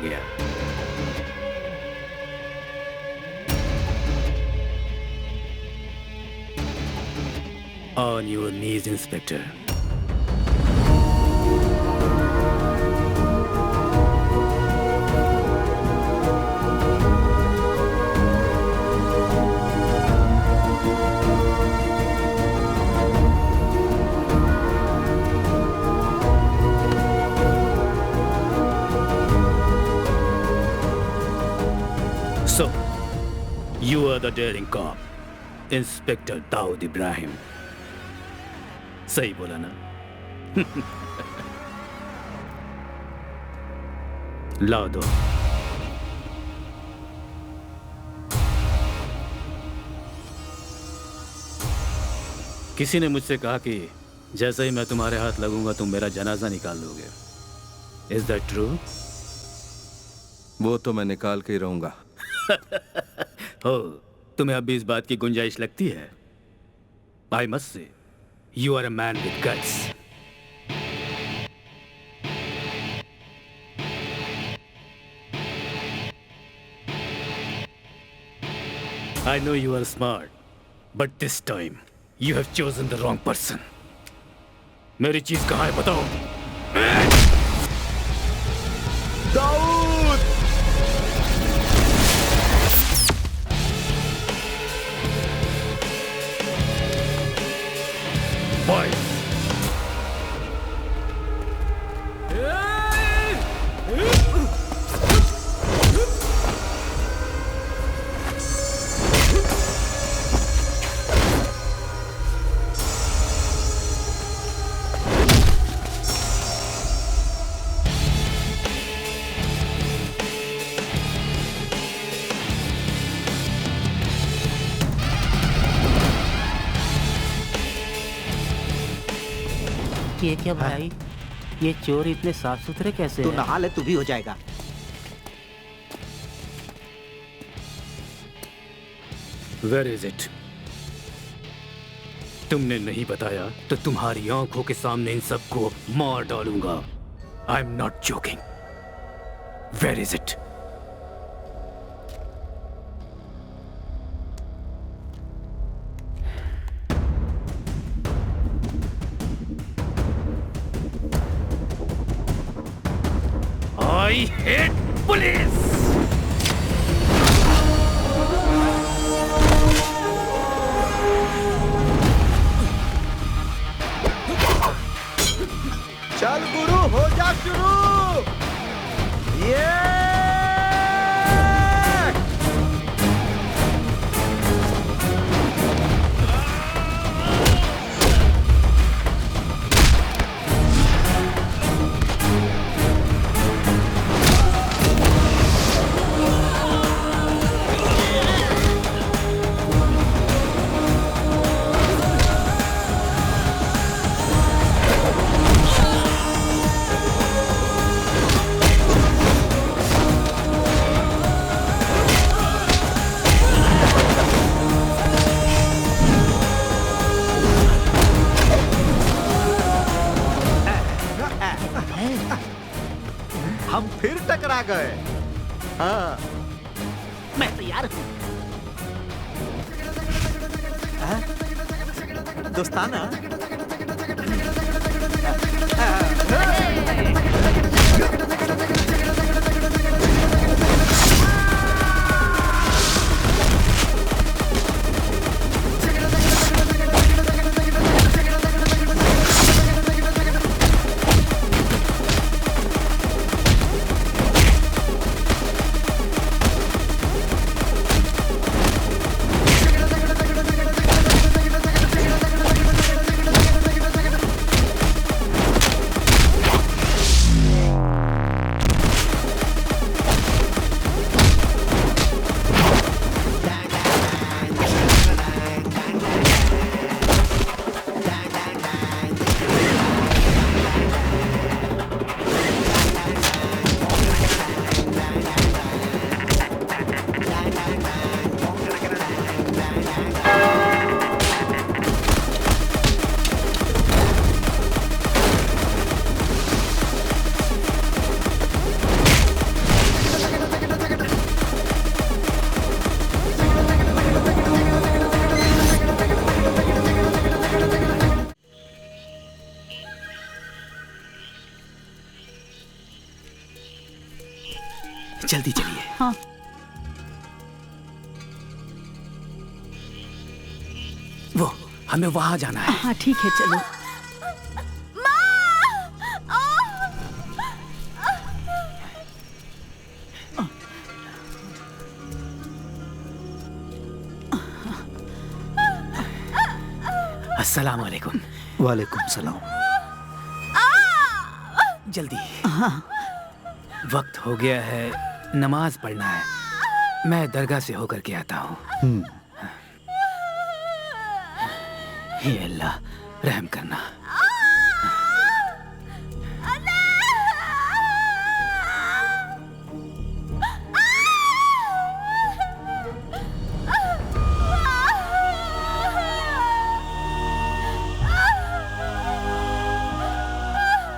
गया। On your knees, Inspector. So, you are the daring cop, Inspector Dawood Ibrahim. सही बोला ना? लाओ दो। किसी ने मुझसे कहा कि जैसे ही मैं तुम्हारे हाथ लगूंगा तुम मेरा जनाजा निकाल लोगे। Is that true? वो तो मैं निकाल के ही रहूंगा। हो, तुम्हें अब भी इस बात की गुंजाइश लगती है? I must say, you are a man with guts. I know you are smart, but this time you have chosen the wrong person. मेरी चीज कहाँ है बताओ? दाऊद! Boys! ये क्या भाई? ये चोर इतने साफ सुथरे कैसे तू हैं? नहा ले, तू भी हो जाएगा। Where is it? तुमने नहीं बताया तो तुम्हारी आंखों के सामने इन सबको मार डालूंगा। I'm not joking. Where is it? I hate police! चल गुरु, हो जा शुरू। ये हम फिर टकरा गए। हाँ, मैं तैयार हूँ। दोस्ताना। जल्दी चलिए। हाँ। वो हमें वहां जाना है। हाँ ठीक है, चलो। अस्सलाम वालेकुम। वालेकुम सलाम। जल्दी, हाँ। वक्त हो गया है, नमाज पढ़ना है। मैं दरगाह से होकर के आता हूँ। हे अल्लाह, रहम करना।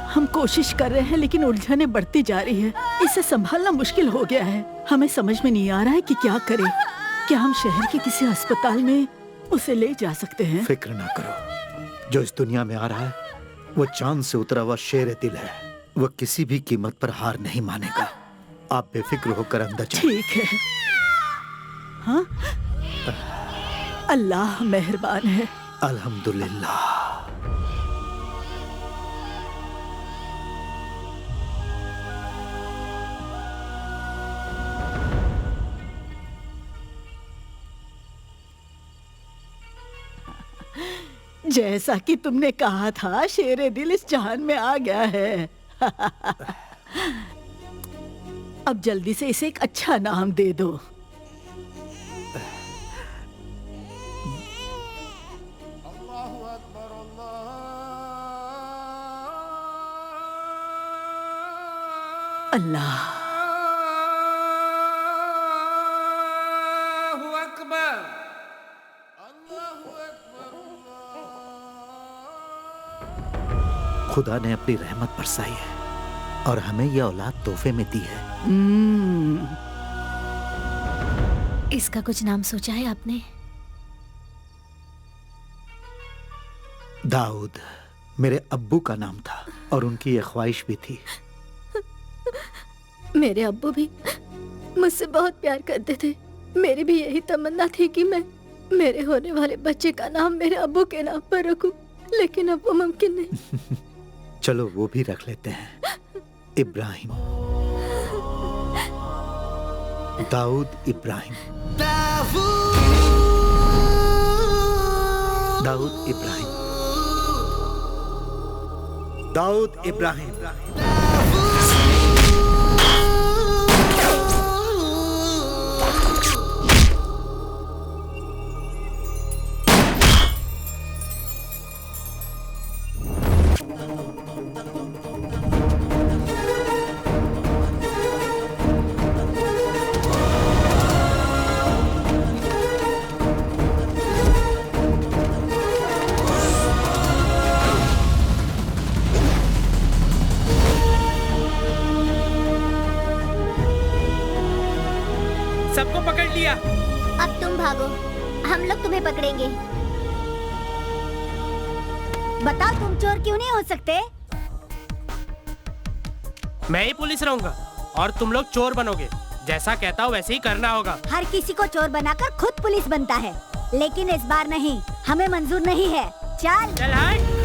हम कोशिश कर रहे हैं लेकिन उलझनें बढ़ती जा रही है। इसे संभालना मुश्किल हो गया है। हमें समझ में नहीं आ रहा है कि क्या करें। क्या हम शहर के किसी अस्पताल में उसे ले जा सकते हैं? फिक्र ना करो, जो इस दुनिया में आ रहा है वो चांद से उतरा हुआ शेर दिल है। वो किसी भी कीमत पर हार नहीं मानेगा। आप बेफिक्र होकर अंदर जाइए। ठीक है। हाँ? अल्लाह मेहरबान है। अल्हम्दुलिल्लाह। जैसा कि तुमने कहा था, शेरे दिल इस जहान में आ गया है। अब जल्दी से इसे एक अच्छा नाम दे दो। अल्लाह। खुदा ने अपनी रहमत बरसाई है और हमें यह औलाद तोहफे में दी है। इसका कुछ नाम सोचा है आपने? दाऊद मेरे अब्बू का नाम था और उनकी यह ख्वाहिश भी थी। मेरे अब्बू भी मुझसे बहुत प्यार करते थे। मेरी भी यही तमन्ना थी कि मैं मेरे होने वाले बच्चे का नाम मेरे अब्बू के नाम पर रखूं, लेकिन अब वो मुमकिन नहीं। चलो वो भी रख लेते हैं, इब्राहिम। दाऊद इब्राहिम। दाऊद इब्राहिम। दाऊद इब्राहिम। सबको पकड़ लिया। अब तुम भागो, हम लोग तुम्हें पकड़ेंगे। बताओ, तुम चोर क्यों नहीं हो सकते? मैं ही पुलिस रहूंगा और तुम लोग चोर बनोगे। जैसा कहता हूँ वैसे ही करना होगा। हर किसी को चोर बनाकर खुद पुलिस बनता है, लेकिन इस बार नहीं, हमें मंजूर नहीं है। चल चल हट।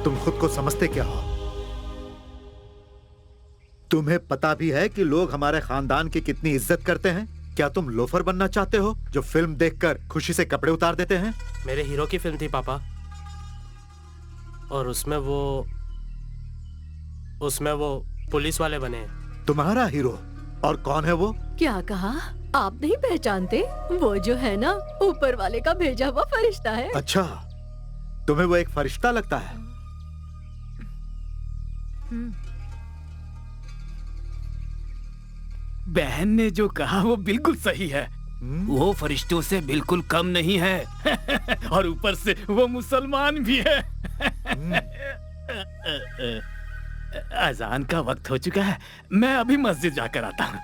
तुम खुद को समझते क्या हो? तुम्हें पता भी है कि लोग हमारे खानदान की कितनी इज्जत करते हैं? क्या तुम लोफर बनना चाहते हो जो फिल्म देखकर खुशी से कपड़े उतार देते हैं? मेरे हीरो की फिल्म थी पापा, और उसमें वो पुलिस वाले बने। तुम्हारा हीरो? और कौन है वो? क्या कहा? आप नहीं पहचानते? वो जो है ना, ऊपर वाले का भेजा हुआ फरिश्ता है। अच्छा, तुम्हें वो एक फरिश्ता लगता है? बहन ने जो कहा वो बिल्कुल सही है। वो फरिश्तों से बिल्कुल कम नहीं है। और ऊपर से वो मुसलमान भी है। अजान का वक्त हो चुका है, मैं अभी मस्जिद जाकर आता हूँ।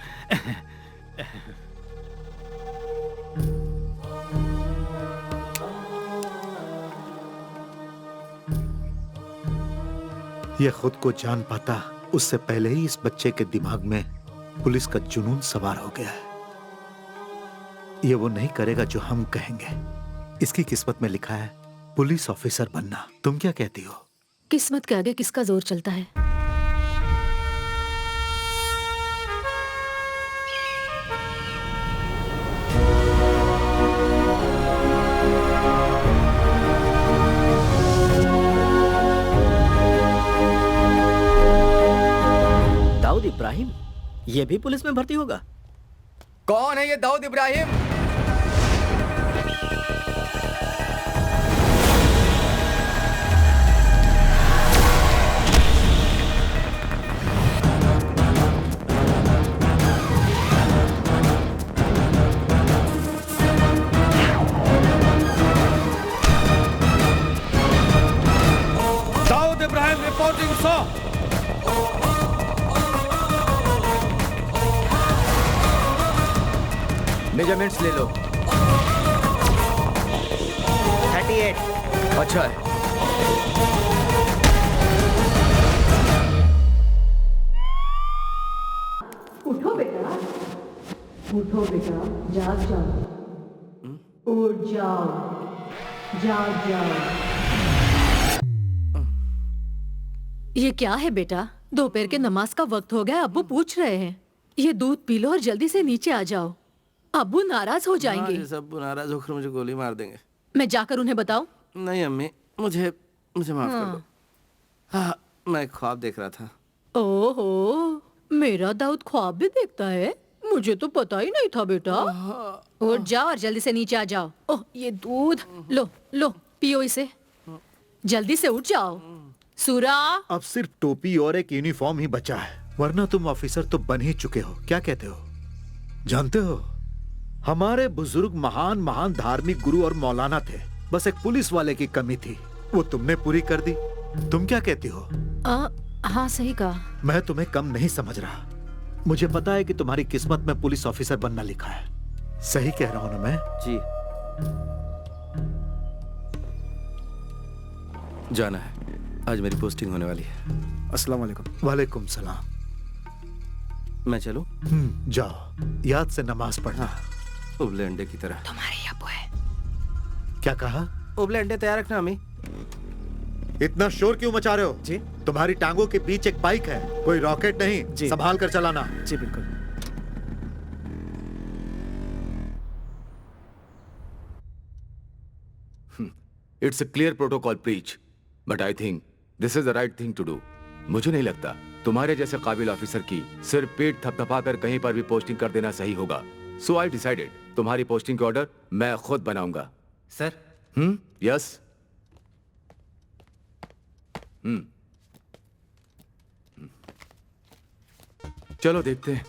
ये खुद को जान पाता उससे पहले ही इस बच्चे के दिमाग में पुलिस का जुनून सवार हो गया है। ये वो नहीं करेगा जो हम कहेंगे। इसकी किस्मत में लिखा है पुलिस ऑफिसर बनना। तुम क्या कहती हो? किस्मत के आगे किसका जोर चलता है? दाऊद इब्राहिम ये भी पुलिस में भर्ती होगा? कौन है ये Dawood Ibrahim? Dawood Ibrahim reporting sir. Measurements ले लो। 38। अच्छा है। उठो बेटा, उठो बेटा, जाग जाओ, उठ जाओ, जाग जाओ। ये क्या है बेटा? दोपहर के नमाज का वक्त हो गया, अब्बू पूछ रहे हैं। ये दूध पी लो और जल्दी से नीचे आ जाओ, अब्बू नाराज हो जाएंगे। सब नाराज होकर मुझे गोली मार देंगे। मैं जाकर उन्हें बताऊं? नहीं अम्मी, मुझे माफ कर दो। हाँ, मैं ख्वाब देख रहा था। ओहो, मेरा दाऊद ख्वाब भी देखता है? मुझे तो पता ही नहीं था बेटा। उठ जाओ और जल्दी से नीचे आ जाओ। ओह, ये दूध लो लो, पियो इसे। जल्दी से उठ जाओ। सूरा, अब सिर्फ टोपी और एक यूनिफॉर्म ही बचा है, वरना तुम ऑफिसर तो बन ही चुके हो। क्या कहते हो? जानते हो, हमारे बुजुर्ग महान महान धार्मिक गुरु और मौलाना थे, बस एक पुलिस वाले की कमी थी, वो तुमने पूरी कर दी। तुम क्या कहती हो? हाँ सही कहा। मैं तुम्हें कम नहीं समझ रहा। मुझे पता है कि तुम्हारी किस्मत में पुलिस ऑफिसर बनना लिखा है। सही कह रहा हूं ना मैं? जी। जाना है, आज मेरी पोस्टिंग होने वाली है। अस्सलाम वालेकुम। वालेकुम सलाम। मैं चलूं? जाओ, याद से नमाज पढ़ना। उबले अंडे की तरह। तुम्हारे अब्बू है। क्या कहा? उबले अंडे तैयार रखना अम्मी। इतना शोर क्यों मचा रहे हो? जी, तुम्हारी टांगों के बीच एक बाइक है, कोई रॉकेट नहीं। जी। संभाल कर चलाना। जी बिल्कुल। It's a clear protocol breach, but I think this is the right thing to do. मुझे नहीं लगता तुम्हारे जैसे काबिल ऑफिसर की सिर्फ पेट थपथपाकर कहीं पर भी पोस्टिंग कर देना सही होगा। So I decided तुम्हारी पोस्टिंग के ऑर्डर मैं खुद बनाऊंगा। सर। यस। चलो देखते हैं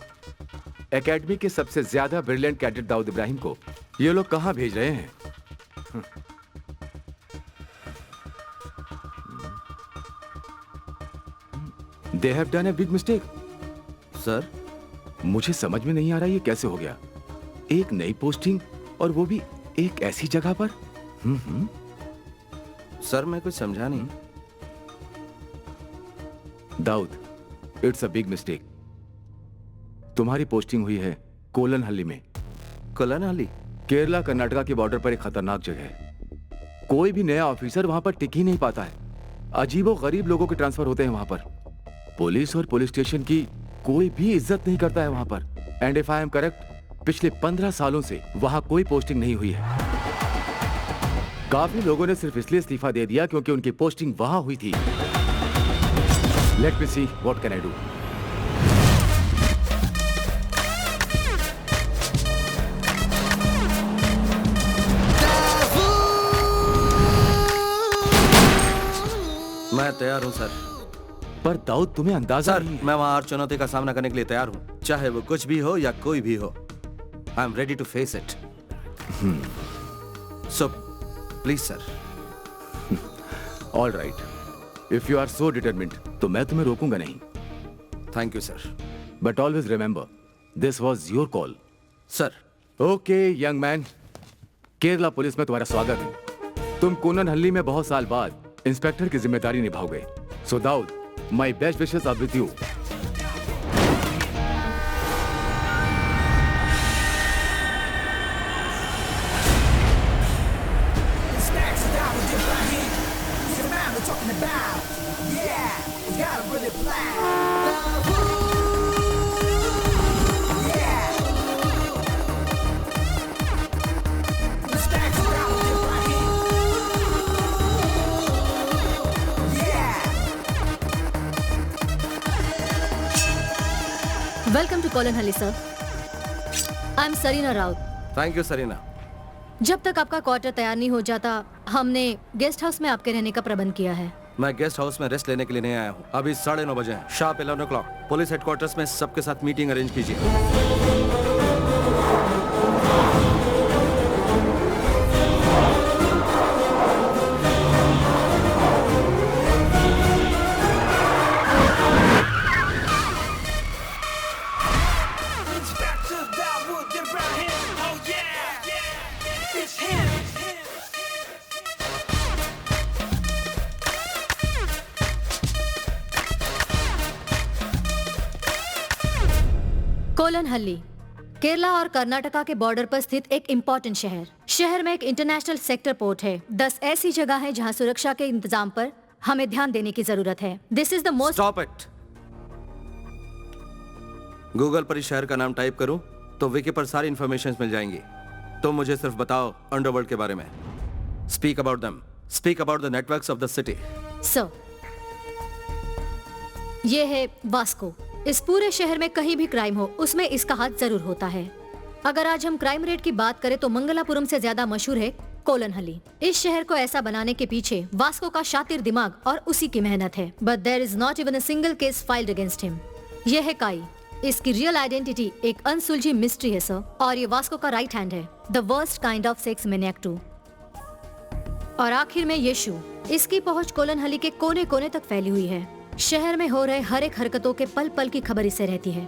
एकेडमी के सबसे ज्यादा ब्रिलियंट कैडेट दाऊद इब्राहिम को ये लोग कहां भेज रहे हैं। They have done a big mistake. Sir, मुझे समझ में नहीं आ रहा ये कैसे हो गया। एक नई पोस्टिंग और वो भी एक ऐसी जगह पर। सर मैं कुछ समझा नहीं। Dawood, it's a big mistake. तुम्हारी पोस्टिंग हुई है कोलनहल्ली में। कोलनहल्ली? केरला कर्नाटका के बॉर्डर पर एक खतरनाक जगह है। कोई भी नया ऑफिसर वहां पर टिक ही नहीं पाता है। अजीबो गरीब लोगों के ट्रांसफर होते हैं वहां पर। पुलिस और पुलिस स्टेशन की कोई भी इज्जत नहीं करता है वहां पर। And if I am correct, पिछले 15 सालों से वहां कोई पोस्टिंग नहीं हुई है। काफी लोगों ने सिर्फ इसलिए इस्तीफा दे दिया क्योंकि उनकी पोस्टिंग वहां हुई थी। Let me see what can I do. मैं तैयार हूं सर। पर दाऊद तुम्हें अंदाजा सर, मैं वहां हर चुनौती का सामना करने के लिए तैयार हूं। चाहे वो कुछ भी हो या कोई भी हो, I am ready to face it. So please sir. All right, if you are so determined तो मैं तुम्हें रोकूंगा नहीं। Thank you sir. But always remember, this was your call. Sir. Okay young man, Kerala police में तुम्हारा स्वागत है। तुम कोननहल्ली में बहुत साल बाद इंस्पेक्टर की जिम्मेदारी निभाओगे। So Dawood, my best wishes are with you. Welcome to Kolanhalli sir. I am Sarina Raut. Thank you Sarina. जब तक आपका क्वार्टर तैयार नहीं हो जाता, हमने गेस्ट हाउस में आपके रहने का प्रबंध किया है। मैं गेस्ट हाउस में रेस्ट लेने के लिए नहीं आया हूँ। अभी 9:30 बजे हैं, शार्प 11 o'clock। पुलिस हेडक्वार्टर्स में सबके साथ मीटिंग अरेंज कीजिए। कोलनहल्ली केरला और कर्नाटका के बॉर्डर पर स्थित एक इम्पोर्टेंट शहर में एक इंटरनेशनल सेक्टर पोर्ट है। 10 ऐसी जगह है जहां सुरक्षा के इंतजाम पर हमें ध्यान देने की जरूरत है। This is the most. Stop it. Google पर इस शहर का नाम टाइप करूं तो विकी पर सारी इंफॉर्मेशन मिल जाएंगी। तुम मुझे सिर्फ बताओ अंडरवर्ल्ड के बारे में। Speak about them. Speak about the networks of the city. Sir, ये है वास्को। इस पूरे शहर में कहीं भी क्राइम हो, उसमें इसका हाथ जरूर होता है। अगर आज हम क्राइम रेट की बात करें तो मंगलापुरम से ज्यादा मशहूर है कोलनहल्ली। इस शहर को ऐसा बनाने के पीछे वास्को का शातिर दिमाग और उसी की मेहनत है। But there is not even a single case filed against him. यह है काई। इसकी रियल आइडेंटिटी एक अनसुलझी मिस्ट्री है सर, और ये वास्को का राइट हैंड है, the worst kind of sex maniac too. और आखिर में यीशु। इसकी पहुंच कोलनहल्ली के कोने कोने तक फैली हुई है। शहर में हो रहे हर एक हरकतों के पल पल की खबर इसे रहती है।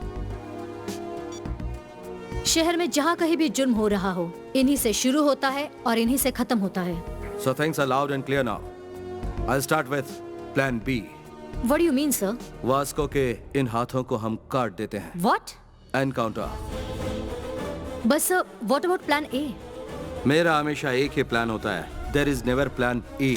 शहर में जहाँ कहीं भी जुर्म हो रहा हो, इन्हीं से शुरू होता है और इन्हीं से खत्म होता है। So things are loud and clear now. I'll start with Plan B. What do you mean, sir? Vasco के इन हाथों को हम काट देते हैं। What? एनकाउंटर। बस sir, what about Plan A? मेरा हमेशा एक ही प्लान होता है। There is never Plan E.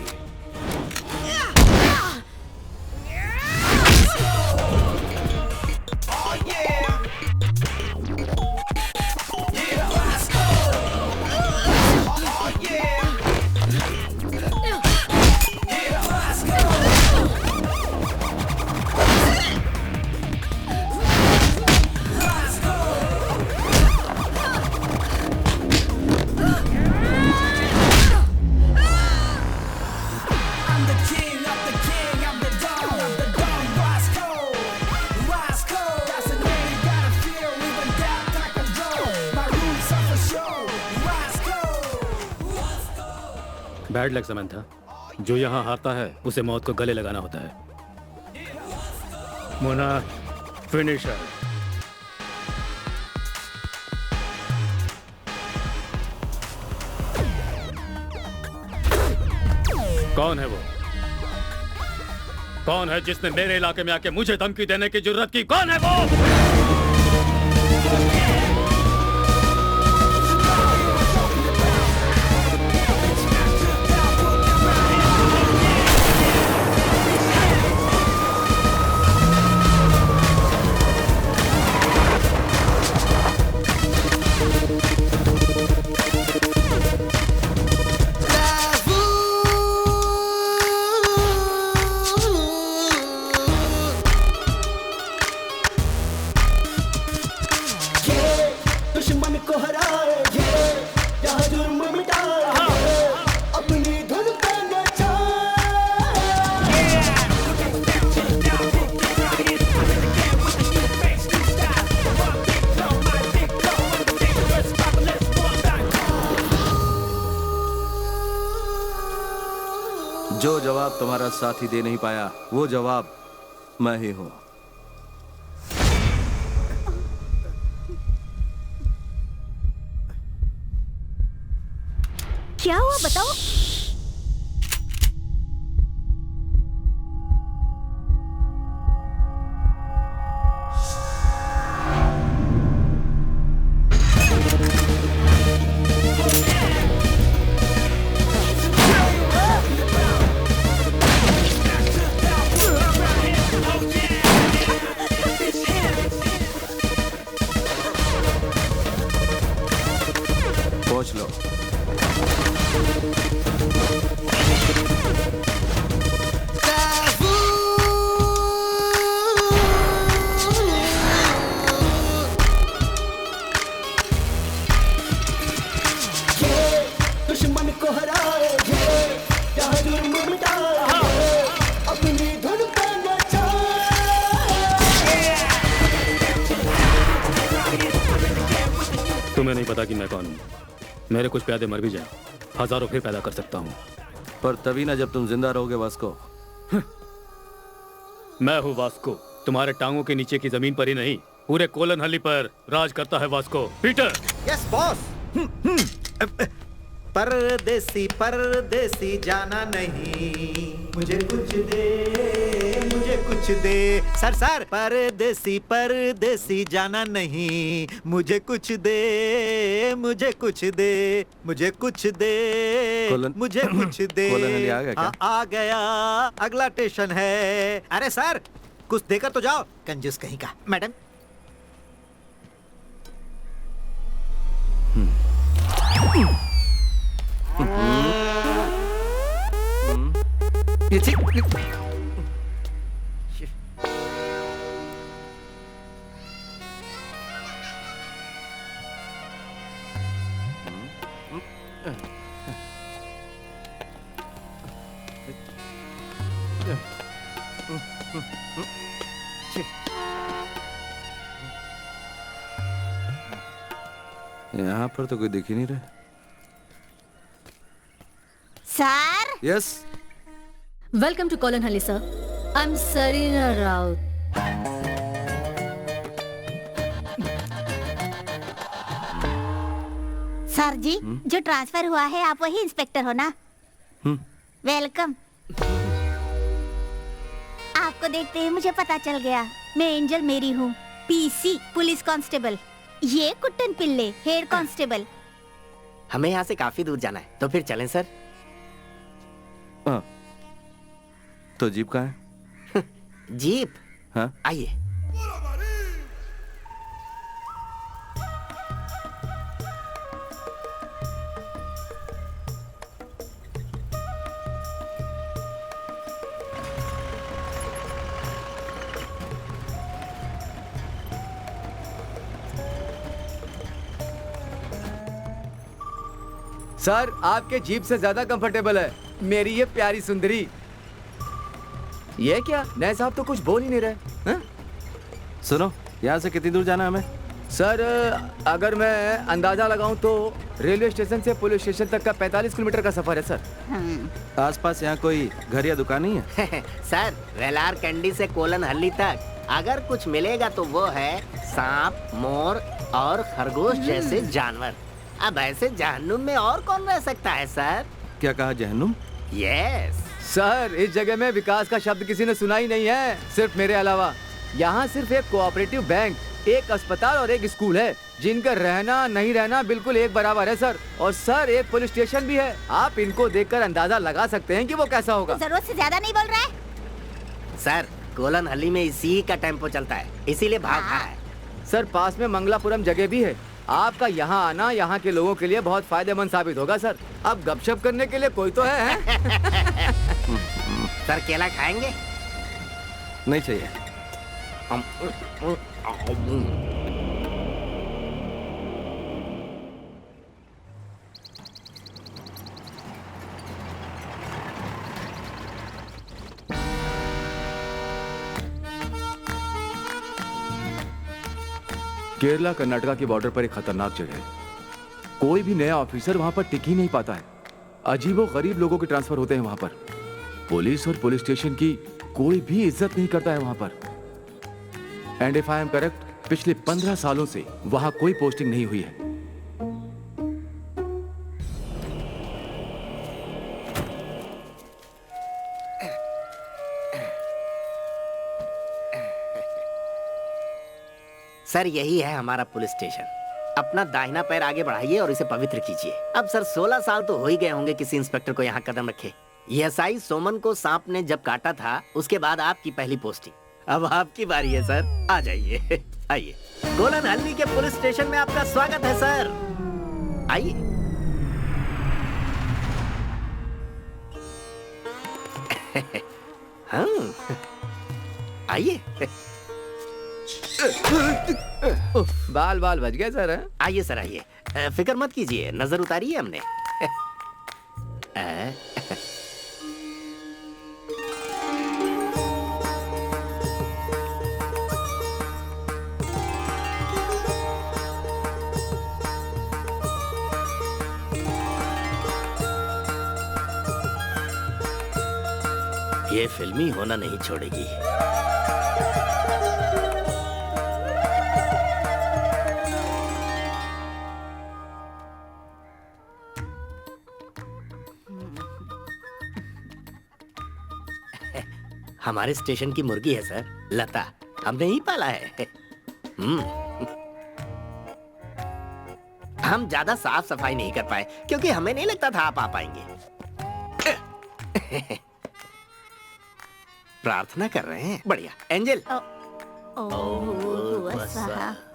Bad luck Samantha. जो यहाँ हारता है उसे मौत को गले लगाना होता है। मोना, फिनिशर। कौन है वो? कौन है जिसने मेरे इलाके में आके मुझे धमकी देने की जरूरत की? कौन है वो? जवाब तुम्हारा साथी दे नहीं पाया, वो जवाब मैं ही हूं। क्या हुआ बताओ? पहुंच लो। दुश्मन को हराए जहाँ जुर्म मिटाए अपनी धुन पे तुम्हें नहीं पता कि मैं कौन हूँ। मेरे कुछ प्यादे मर भी जाए, हजारों फिर पैदा कर सकता हूँ। पर तभी ना जब तुम जिंदा रहोगे वास्को। मैं हूँ वास्को, तुम्हारे टांगों के नीचे की जमीन पर ही नहीं, पूरे कोलन हल्ली पर राज करता है वास्को। पीटर। Yes boss. परदेसी परदेसी जाना नहीं, मुझे कुछ दे, मुझे कुछ दे। सर परदेसी परदेसी जाना नहीं, मुझे कुछ दे, मुझे कुछ दे, मुझे कुछ दे, मुझे कुछ दे। कोलन हल्ली आ गया क्या? आ गया, अगला स्टेशन है। अरे सर कुछ देकर तो जाओ, कंजूस कहीं का। मैडम यहाँ पर तो कोई दिख ही नहीं रहा। Sir. Yes. Welcome to Kolanhalli sir. I am Sarina Raut. Sir ji जो ट्रांसफर हुआ है आप वही इंस्पेक्टर हो ना? वेलकम। आपको देखते ही मुझे पता चल गया, मैं एंजल मेरी हूँ, पीसी पुलिस कांस्टेबल। ये कुट्टन पिल्ले हेड कांस्टेबल। हमें यहाँ से काफी दूर जाना है, तो फिर चलें सर। हाँ। तो जीप कहाँ है? जीप? हाँ आइए। सर आपके जीप से ज्यादा कंफर्टेबल है मेरी ये प्यारी सुंदरी। ये क्या नए साहब तो कुछ बोल ही नहीं रहे हैं? सुनो, यहाँ से कितनी दूर जाना है हमें? सर अगर मैं अंदाजा लगाऊं तो रेलवे स्टेशन से पुलिस स्टेशन तक का 45 किलोमीटर का सफर है सर। आसपास यहाँ कोई घर या दुकान नहीं है? सर वेलार कैंडी से कोलन हल्ली तक अगर कुछ मिलेगा तो वो है सांप, मोर और खरगोश जैसे जानवर। अब ऐसे जहन्नुम में और कौन रह सकता है सर? क्या कहा, जहन्नुम? यस सर, इस जगह में विकास का शब्द किसी ने सुना ही नहीं है, सिर्फ मेरे अलावा। यहाँ सिर्फ एक कोऑपरेटिव बैंक, एक अस्पताल और एक स्कूल है, जिनका रहना नहीं रहना बिल्कुल एक बराबर है सर। और सर एक पुलिस स्टेशन भी है। आप इनको देखकर अंदाजा लगा सकते हैं कि वो कैसा होगा। जरूरत से ज्यादा नहीं बोल रहा है सर। कोलन हल्ली में इसी का टेम्पो चलता है, इसीलिए भाग रहा है। सर पास में मंगलापुरम जगह भी है। आपका यहाँ आना यहाँ के लोगों के लिए बहुत फायदेमंद साबित होगा सर। अब गपशप करने के लिए कोई तो है? सर केला खाएंगे? नहीं चाहिए। केरला कर्नाटका की बॉर्डर पर एक खतरनाक जगह है। कोई भी नया ऑफिसर वहां पर टिक ही नहीं पाता है। अजीबो गरीब लोगों के ट्रांसफर होते हैं वहां पर। पुलिस और पुलिस स्टेशन की कोई भी इज्जत नहीं करता है वहां पर। And if I am correct, पिछले 15 सालों से वहां कोई पोस्टिंग नहीं हुई है। सर यही है हमारा पुलिस स्टेशन। अपना दाहिना पैर आगे बढ़ाइए और इसे पवित्र कीजिए। अब सर 16 साल तो हो ही गए होंगे किसी इंस्पेक्टर को यहाँ कदम रखे। एसआई सोमन को सांप ने जब काटा था उसके बाद आपकी पहली पोस्टिंग। अब आपकी बारी है सर, आ जाइए। आइए, कोलन हल्ली के पुलिस स्टेशन में आपका स्वागत है सर। आइए। हाँ, आइए। बाल बाल बच गए सर। हैं? आइए सर, आइए। फिक्र मत कीजिए, नजर उतारी है हमने। ये फिल्मी होना नहीं छोड़ेगी। हमारे स्टेशन की मुर्गी है सर, लता। हमने ही पाला है। हम ज्यादा साफ सफाई नहीं कर पाए क्योंकि हमें नहीं लगता था आप आ पाएंगे। प्रार्थना कर रहे हैं। बढ़िया। एंजल।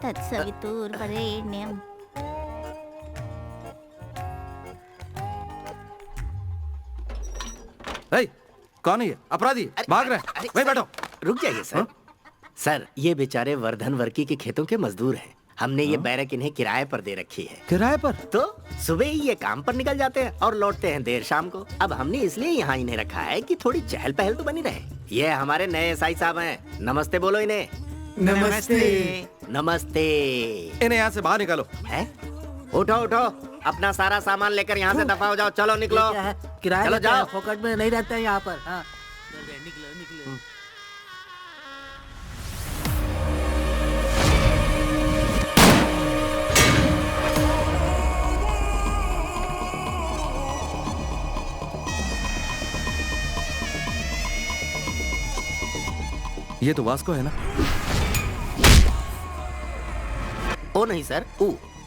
तत्सवितुर्वरेण्यं। कौन है ये अपराधी? भाग रहे हैं। वहीं बैठो। रुक जाइए सर। सर ये बेचारे वर्धन वर्की के खेतों के मजदूर हैं। हमने ये बैरक इन्हें किराए पर दे रखी है। किराए पर? तो सुबह ही ये काम पर निकल जाते हैं और लौटते हैं देर शाम को। अब हमने इसलिए यहाँ इन्हें रखा है कि थोड़ी चहल पहल तो बनी रहे। ये हमारे नए एसआई साहब हैं। नमस्ते बोलो इन्हें। नमस्ते। नमस्ते। इन्हें यहाँ से बाहर निकालो। है? उठो उठो, अपना सारा सामान लेकर यहाँ से दफा हो जाओ। चलो निकलो। किराया चलो लेते हैं, जाओ। फोकट में नहीं रहते हैं यहाँ पर। हाँ। ये तो वास्को है ना? ओ नहीं सर,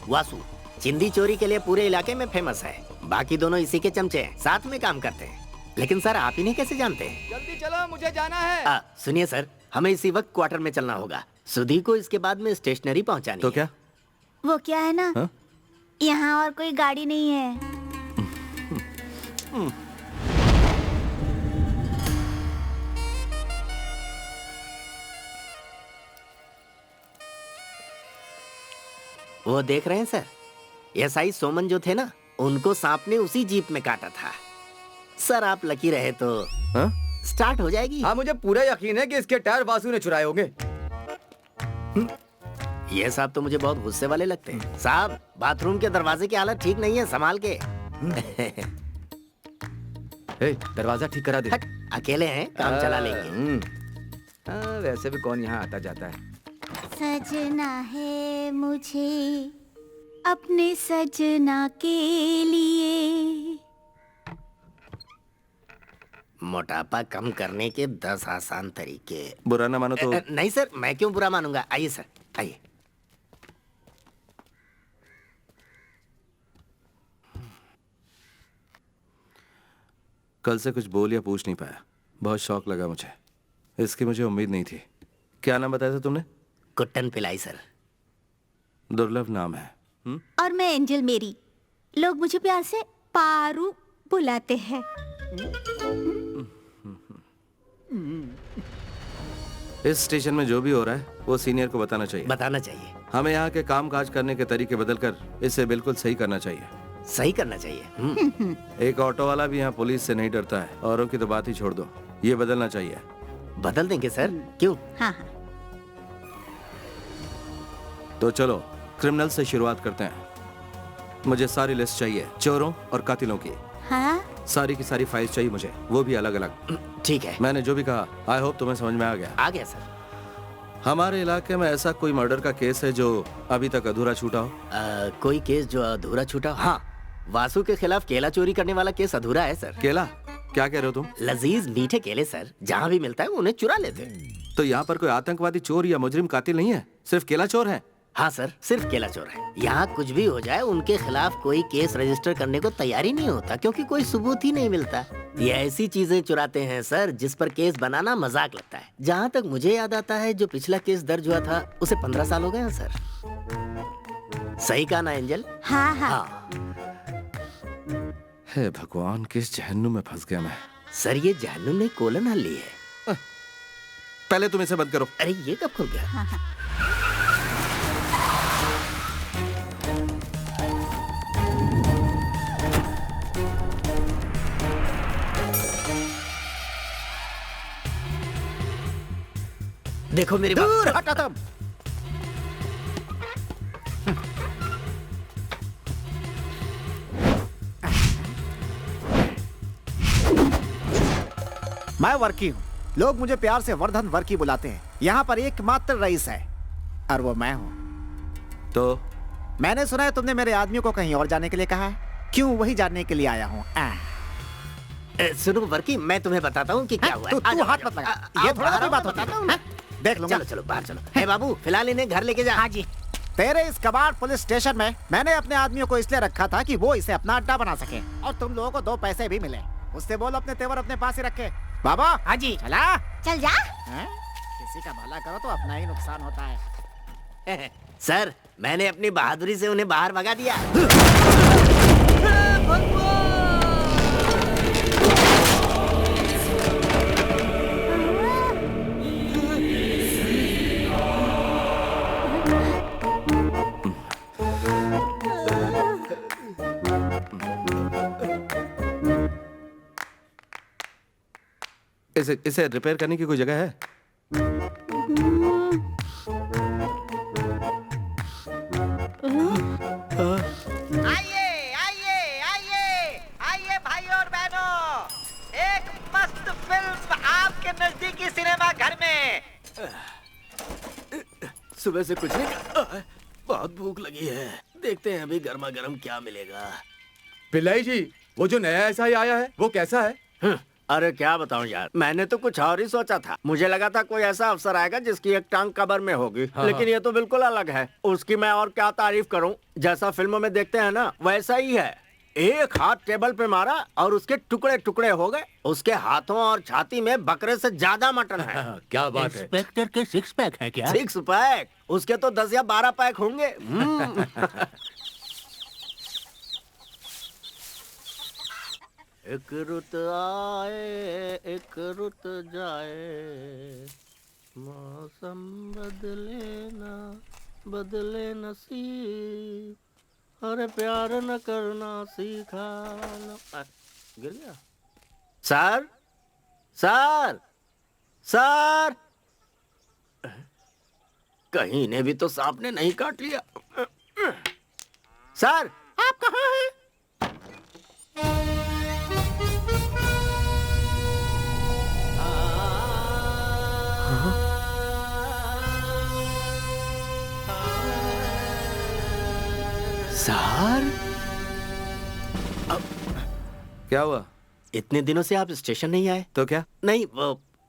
वासु। चिंदी चोरी के लिए पूरे इलाके में फेमस है। बाकी दोनों इसी के चमचे हैं, साथ में काम करते हैं। लेकिन सर आप इन्हें कैसे जानते हैं? जल्दी चलो, मुझे जाना है। सुनिए सर, हमें इसी वक्त क्वार्टर में चलना होगा। सुधी को इसके बाद में स्टेशनरी पहुंचानी तो है। क्या? वो क्या है ना, हाँ? यहाँ और कोई गाड़ी नहीं है। वो देख रहे हैं सर, एसआई सोमन जो थे ना, उनको सांप ने उसी जीप में काटा था। सर आप लकी रहे तो स्टार्ट हो जाएगी। हाँ, मुझे पूरा यकीन है कि इसके टायर वासु ने चुराए होंगे। ये साहब तो मुझे बहुत गुस्से वाले लगते हैं। साहब बाथरूम के दरवाजे की हालत ठीक नहीं है, संभाल के। दरवाजा ठीक करा दे। अकेले हैं, काम चला लेंगे। वैसे भी कौन यहाँ आता जाता है। सजना है मुझे अपने सजना के लिए। मोटापा कम करने के 10 आसान तरीके। बुरा ना मानो तो। नहीं सर, मैं क्यों बुरा मानूंगा। आइए सर, आइए। कल से कुछ बोल या पूछ नहीं पाया। बहुत शौक लगा मुझे। इसकी मुझे उम्मीद नहीं थी। क्या नाम बताया था तुमने? कुट्टन पिलाई सर। दुर्लभ नाम है। और मैं एंजल मेरी। लोग मुझे प्यार से पारू बुलाते हैं। इस स्टेशन में जो भी हो रहा है वो सीनियर को बताना चाहिए। बताना चाहिए। हमें यहाँ के काम काज करने के तरीके बदलकर इसे बिल्कुल सही करना चाहिए। सही करना चाहिए। एक ऑटो वाला भी यहाँ पुलिस से नहीं डरता है। औरों की तो बात ही छोड़ दो। ये बदलना चाहिए। बदल देंगे सर, क्यों? हाँ हाँ। तो चलो क्रिमिनल से शुरुआत करते हैं। मुझे सारी लिस्ट चाहिए चोरों और कातिलों की। हाँ सारी की सारी फाइल्स चाहिए मुझे, वो भी अलग अलग। ठीक है। मैंने जो भी कहा आई होप तुम्हें समझ में आ गया। आ गया सर। हमारे इलाके में ऐसा कोई मर्डर का केस है जो अभी तक अधूरा छूटा हो? कोई केस जो अधूरा छूटा? हाँ, वासु के खिलाफ केला चोरी करने वाला केस अधूरा है सर। केला? क्या कह रहे हो तुम? लजीज मीठे केले सर, जहाँ भी मिलता है उन्हें चुरा लेते हैं। तो यहाँ पर कोई आतंकवादी चोर या मुजरिम कातिल नहीं है, सिर्फ केला चोर है? हाँ सर, सिर्फ केला चोर है। यहाँ कुछ भी हो जाए उनके खिलाफ कोई केस रजिस्टर करने को तैयारी नहीं होता, क्योंकि कोई सबूत ही नहीं मिलता। ये ऐसी चीजें चुराते हैं सर जिस पर केस बनाना मजाक लगता है। जहाँ तक मुझे याद आता है, जो पिछला केस दर्ज हुआ था उसे 15 साल हो गए हैं सर। सही कहा ना एंजल? हाँ हाँ। हे भगवान, किस जहन्नुम में फंस गया मैं। सर ये जहन्नुम नहीं, कोलन हल्ली है। पहले तुम इसे बंद करो। अरे ये कब खुल गया? हाँ, हाँ। देखो मेरी दूर बात। हटो तुम। मैं वर्की हूँ, लोग मुझे प्यार से वर्धन वर्की बुलाते हैं। यहाँ पर एकमात्र रईस है और वो मैं हूँ। तो मैंने सुना है तुमने मेरे आदमियों को कहीं और जाने के लिए कहा है, क्यों वही जानने के लिए आया हूँ। सुनो वर्की, मैं तुम्हें बताता हूँ कि क्या हुआ है। तू हाथ मत लगा, ये थोड़ा कोई बात होता है। देख लूंगा। चलो चलो बाहर चलो। हे बाबू, फिलहाल इन्हें घर लेके जा। हाँ जी। तेरे इस कबाड़ पुलिस स्टेशन में मैंने अपने आदमियों को इसलिए रखा था कि वो इसे अपना अड्डा बना सके, और तुम लोगों को 2 पैसे भी मिले। उससे बोल अपने तेवर अपने पास ही रखे। बाबा। हाँ जी। चला चल जा। किसी का भला करो तो अपना ही नुकसान होता है। सर, मैंने अपनी बहादुरी से उन्हें बाहर भगा दिया। इसे रिपेयर करने की कोई जगह है? आइए आइए आइए आइए भाई और बहनों, एक मस्त फिल्म आपके नजदीकी सिनेमा घर में। सुबह से कुछ नहीं खाया, बहुत भूख लगी है। देखते हैं अभी गर्मा गर्म क्या मिलेगा। पिल्लाई जी, वो जो नया एसआई आया है वो कैसा है? अरे क्या बताऊं यार, मैंने तो कुछ और ही सोचा था। मुझे लगा था कोई ऐसा अफसर आएगा जिसकी एक टांग कबर में होगी, लेकिन ये तो बिल्कुल अलग है। उसकी मैं और क्या तारीफ करूं, जैसा फिल्मों में देखते हैं ना वैसा ही है। एक हाथ टेबल पे मारा और उसके टुकड़े टुकड़े हो गए। उसके हाथों और छाती में बकरे से ज्यादा मटन है। क्या बात है? इंस्पेक्टर के 6 पैक है क्या? 6 पैक? उसके तो 10 या 12 पैक होंगे। एक रुत आए एक रुत जाए, मौसम बदले ना बदले नसीब, अरे प्यार न करना सीखा न। गिर गया। सर सर सर, कहीं इन्हें भी तो सांप ने नहीं काट लिया। सर आप कहाँ हैं? सर क्या हुआ? इतने दिनों से आप स्टेशन नहीं आए? तो क्या? नहीं,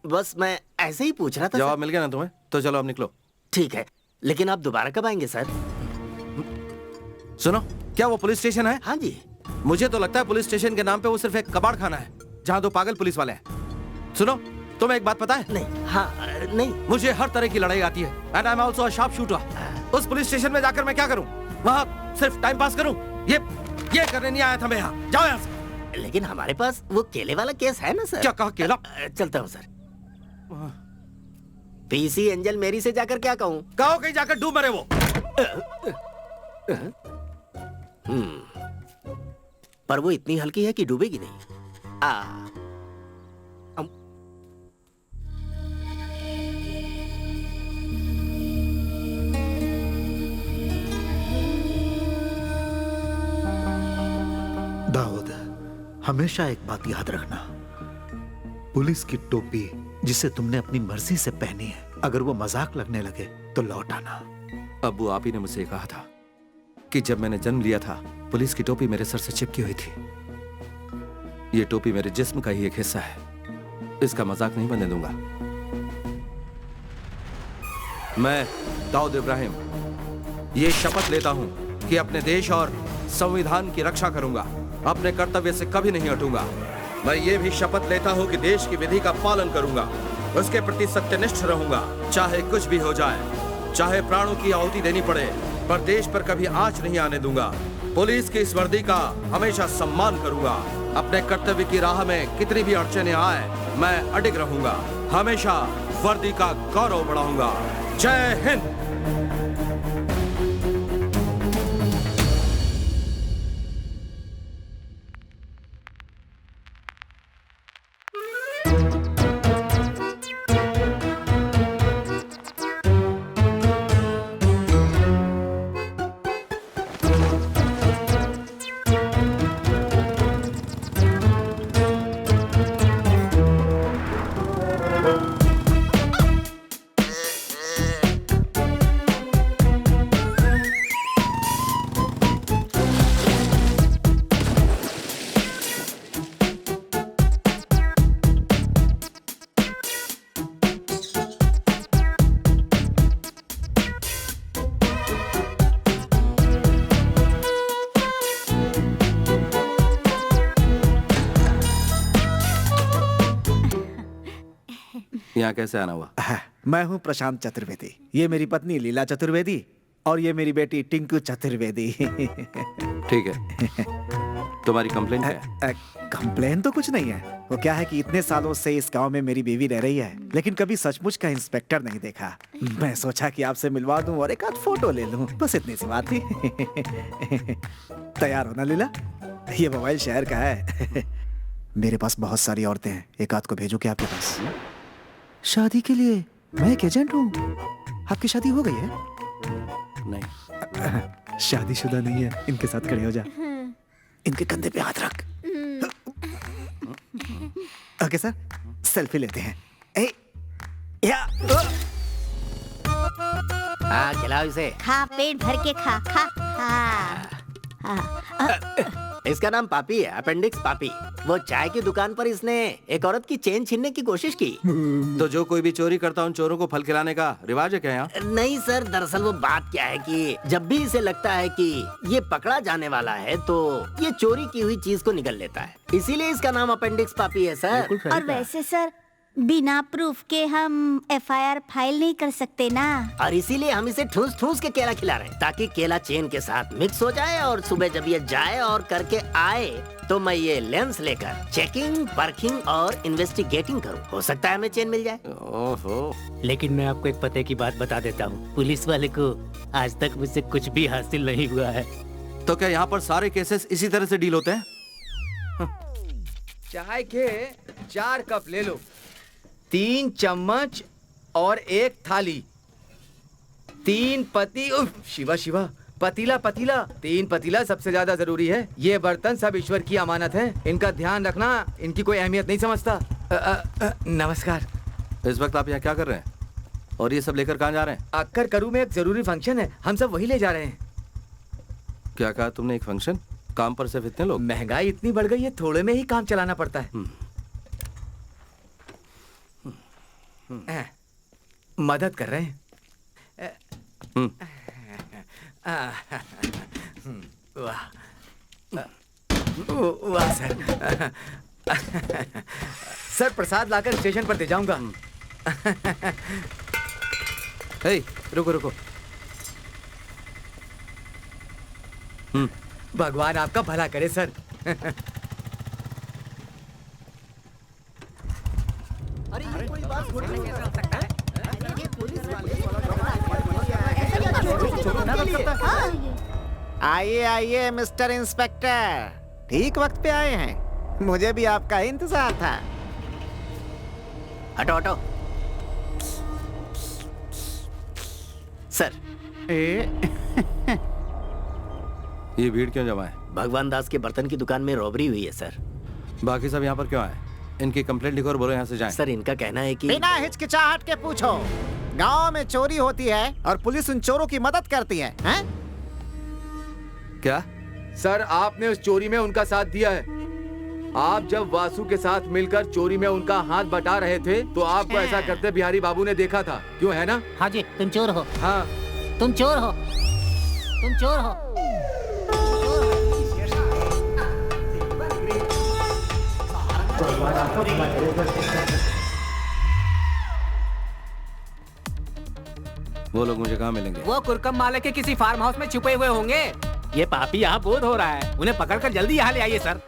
बस मैं ऐसे ही पूछ रहा था। जवाब मिल गया ना तुम्हें? तो चलो अब निकलो। ठीक है, लेकिन आप दोबारा कब आएंगे सर? सुनो, क्या वो पुलिस स्टेशन है? हाँ जी। मुझे तो लगता है पुलिस स्टेशन के नाम पे वो सिर्फ एक कबाड़ खाना है जहाँ 2 पागल पुलिस वाले हैं। सुनो, तुम्हें एक बात पता है? नहीं। हाँ नहीं। मुझे हर तरह की लड़ाई आती है, and I am also a sharp shooter. उस पुलिस स्टेशन में जाकर मैं क्या करूं? वहाँ सिर्फ टाइम पास करूं? ये करने नहीं आया था मैं यहाँ। जाओ यहाँ से। लेकिन हमारे पास वो केले वाला केस है ना सर। क्या कहा? केला? चलता हूँ सर। पीसी एंजल मेरी से जाकर क्या कहूँ? कहो कहीं जाकर डूब मरे वो। पर वो इतनी हल्की है कि डूबेगी नहीं। दाऊद, हमेशा एक बात याद रखना, पुलिस की टोपी जिसे तुमने अपनी मर्जी से पहनी है, अगर वो मजाक लगने लगे तो लौट आना। अब्बू, आप ही ने मुझसे कहा था कि जब मैंने जन्म लिया था पुलिस की टोपी मेरे सर से चिपकी हुई थी। ये टोपी मेरे जिस्म का ही एक हिस्सा है, इसका मजाक नहीं बनने दूंगा। मैं दाऊद इब्राहिम ये शपथ लेता हूं कि अपने देश और संविधान की रक्षा करूंगा, अपने कर्तव्य से कभी नहीं हटूंगा। मैं ये भी शपथ लेता हूं कि देश की विधि का पालन करूंगा, उसके प्रति सत्यनिष्ठ रहूंगा, चाहे कुछ भी हो जाए, चाहे प्राणों की आहुति देनी पड़े, पर देश पर कभी आंच नहीं आने दूंगा। पुलिस की इस वर्दी का हमेशा सम्मान करूंगा। अपने कर्तव्य की राह में कितनी भी अड़चने आए, मैं अडिग रहूंगा, हमेशा वर्दी का गौरव बढ़ाऊंगा। जय हिंद। यहाँ कैसे आना हुआ? मैं हूँ प्रशांत चतुर्वेदी, ये मेरी पत्नी लीला चतुर्वेदी और ये मेरी बेटी टिंकू चतुर्वेदी। ठीक है, तुम्हारी कंप्लेन क्या है? कंप्लेन तो कुछ नहीं है। वो क्या है कि इतने सालों से इस गांव में मेरी बीवी रह रही है, लेकिन कभी सचमुच का इंस्पेक्टर नहीं देखा। मैं सोचा कि आपसे मिलवा दूं और एक आध फोटो ले लूं, बस इतनी सी बात थी। तैयार हो ना लीला? ये मोबाइल शहर का है। मेरे पास बहुत सारी औरतें हैं, एक आध को भेजो क्या आपके पास? शादी के लिए मैं एक एजेंट हूँ। आपकी शादी हो गई है? नहीं। शादीशुदा नहीं है। इनके साथ खड़े हो जा, इनके कंधे पे हाथ रख। ओके सर, सेल्फी लेते हैं। हाँ, खिलाओ इसे। खा, पेट भर के खा खा। हाँ। इसका नाम पापी है, अपेंडिक्स पापी। वो चाय की दुकान पर इसने एक औरत की चेन छीनने की कोशिश की। तो जो कोई भी चोरी करता उन चोरों को फल खिलाने का रिवाज है क्या यहाँ? नहीं सर, दरअसल वो बात क्या है कि जब भी इसे लगता है कि ये पकड़ा जाने वाला है तो ये चोरी की हुई चीज को निगल लेता है, इसीलिए इसका नाम अपेंडिक्स पापी है सर। और वैसे सर, बिना प्रूफ के हम एफआईआर फाइल नहीं कर सकते ना। और इसीलिए हम इसे ठूस ठूस के केला खिला रहे हैं, ताकि केला चेन के साथ मिक्स हो जाए और सुबह जब ये जाए और करके आए तो मैं ये लेंस लेकर चेकिंग, परखिंग और इन्वेस्टिगेटिंग करूं। हो सकता है हमें चेन मिल जाए। ओहो। लेकिन मैं आपको एक पते की बात बता देता हूँ, पुलिस वाले को आज तक मुझसे कुछ भी हासिल नहीं हुआ है। तो क्या यहाँ पर सारे केसेस इसी तरह से डील होते हैं? चाय के 4 कप ले लो, 3 चम्मच और 1 थाली, 3 पति, शिवा शिवा, पतीला पतीला, 3 पतीला सबसे ज्यादा जरूरी है। ये बर्तन सब ईश्वर की अमानत है, इनका ध्यान रखना। इनकी कोई अहमियत नहीं समझता। नमस्कार। इस वक्त आप यहाँ क्या कर रहे हैं और ये सब लेकर कहाँ जा रहे हैं? अक्कर करू में एक जरूरी फंक्शन है, हम सब वही ले जा रहे हैं। क्या कहा तुमने? एक फंक्शन? काम पर सिर्फ इतने लोग? महंगाई इतनी बढ़ गई है, थोड़े में ही काम चलाना पड़ता है। मदद कर रहे हैं। वाह वाह सर। सर प्रसाद लाकर स्टेशन पर दे जाऊंगा। रुको रुको। भगवान आपका भला करे सर। आइए आइए मिस्टर इंस्पेक्टर, ठीक वक्त पे आए हैं। मुझे भी आपका इंतजार था। हटो हटो। सर, ये भीड़ क्यों जमा है? भगवान दास के बर्तन की दुकान में रॉबरी हुई है सर। बाकी सब यहाँ पर क्यों आए? इनकी कंप्लेंट लिखो और बोलो यहाँ से जाएं। सर इनका कहना है कि बिना हिचकिचाहट के पूछो। गांव में चोरी होती है और पुलिस उन चोरों की मदद करती है, हैं? क्या? सर आपने उस चोरी में उनका साथ दिया है। आप जब वासु के साथ मिलकर चोरी में उनका हाथ बटा रहे थे तो आपको ऐसा करते बिहारी बाबू ने देखा था, क्यों है ना? हाँ जी, तुम चोर हो। हाँ तुम चोर हो, तुम चोर हो। वो लोग मुझे कहाँ मिलेंगे? वो कुरकम माले के किसी फार्म हाउस में छुपे हुए होंगे। ये पापी यहाँ बोध हो रहा है, उन्हें पकड़कर जल्दी यहाँ ले आइए sir.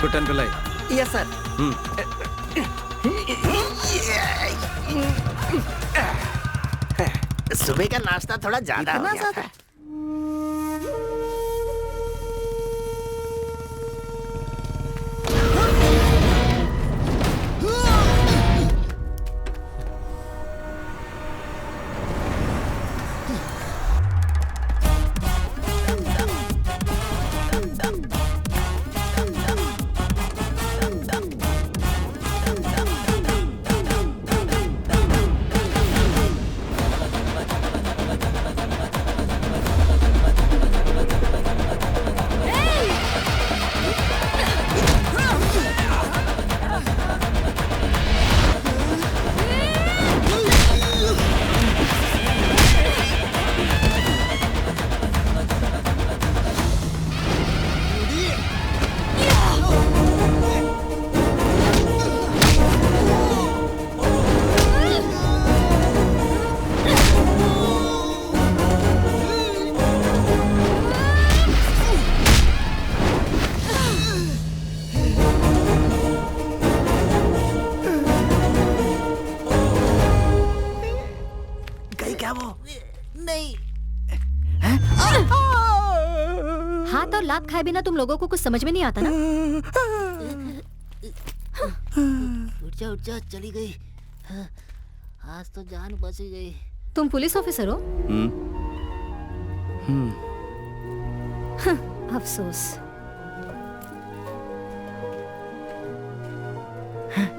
Kutton Pillai. Yes sir. सुबह का नाश्ता थोड़ा ज्यादा हो गया था। हाथ और लात खाए बिना तुम लोगों को कुछ समझ में नहीं आता ना? उठ जा चली गई। आज तो जान बच गई। तुम पुलिस ऑफिसर हो? अफसोस।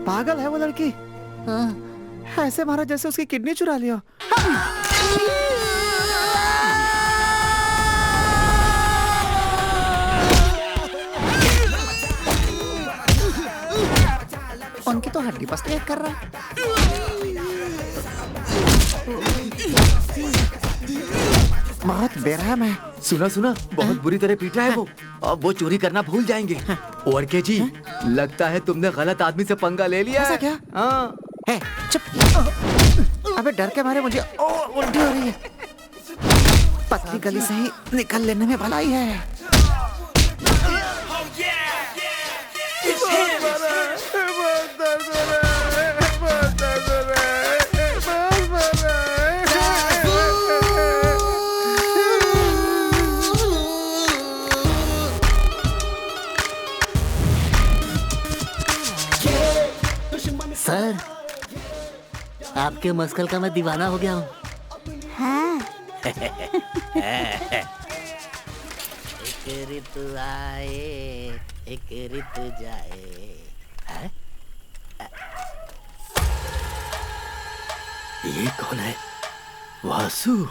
पागल है वो लड़की। ऐसे मारा जैसे उसकी किडनी चुरा लिया। उनकी तो हड्डी पसली कर रहा है। बहुत बेरहम है। सुना बहुत बुरी तरह पीटा है वो। अब वो चोरी करना भूल जाएंगे। और के जी लगता है तुमने गलत आदमी से पंगा ले लिया। ऐसा क्या? हाँ। है, चुप। अबे डर के मारे मुझे उल्टी हो रही है। पतली गली से ही निकल लेने में भलाई है। सर, आपके मस्कल का मैं दीवाना हो गया हूँ। हाँ। एक ऋतु आए, एक ऋतु जाए। है? ये कौन है? वासु।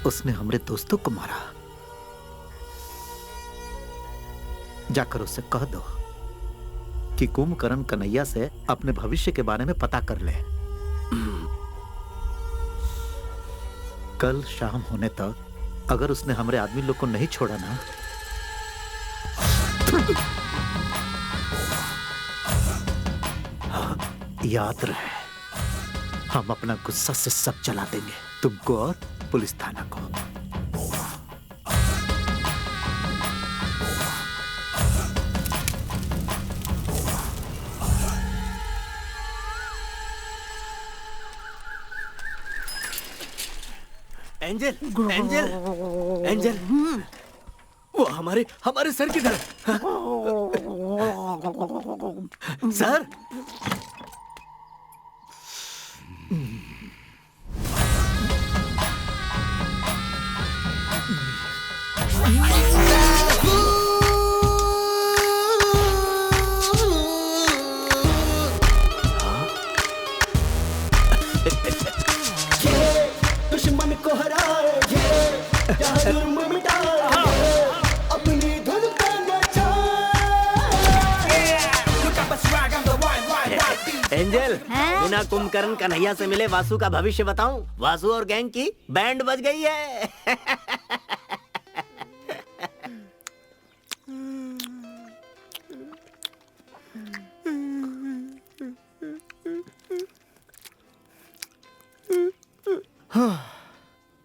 उसने हमारे दोस्तों को मारा। जाकर उससे कह दो कि कुंभकर्ण कन्हैया से अपने भविष्य के बारे में पता कर ले। कल शाम होने तक अगर उसने हमारे आदमी लोग को नहीं छोड़ा ना, याद रहे, हम अपना गुस्सा से सब जला देंगे, तुमको और पुलिस थाना को। एंजल, एंजल, एंजल, वो हमारे हमारे सर किधर है? सर, दुश्मन को हराए यहाँ जुर्म मिटाए अपनी धुन पे एंजल, बिना कुंभकर्ण कन्हैया से मिले वासु का भविष्य बताऊं? वासु और गैंग की बैंड बज गई है।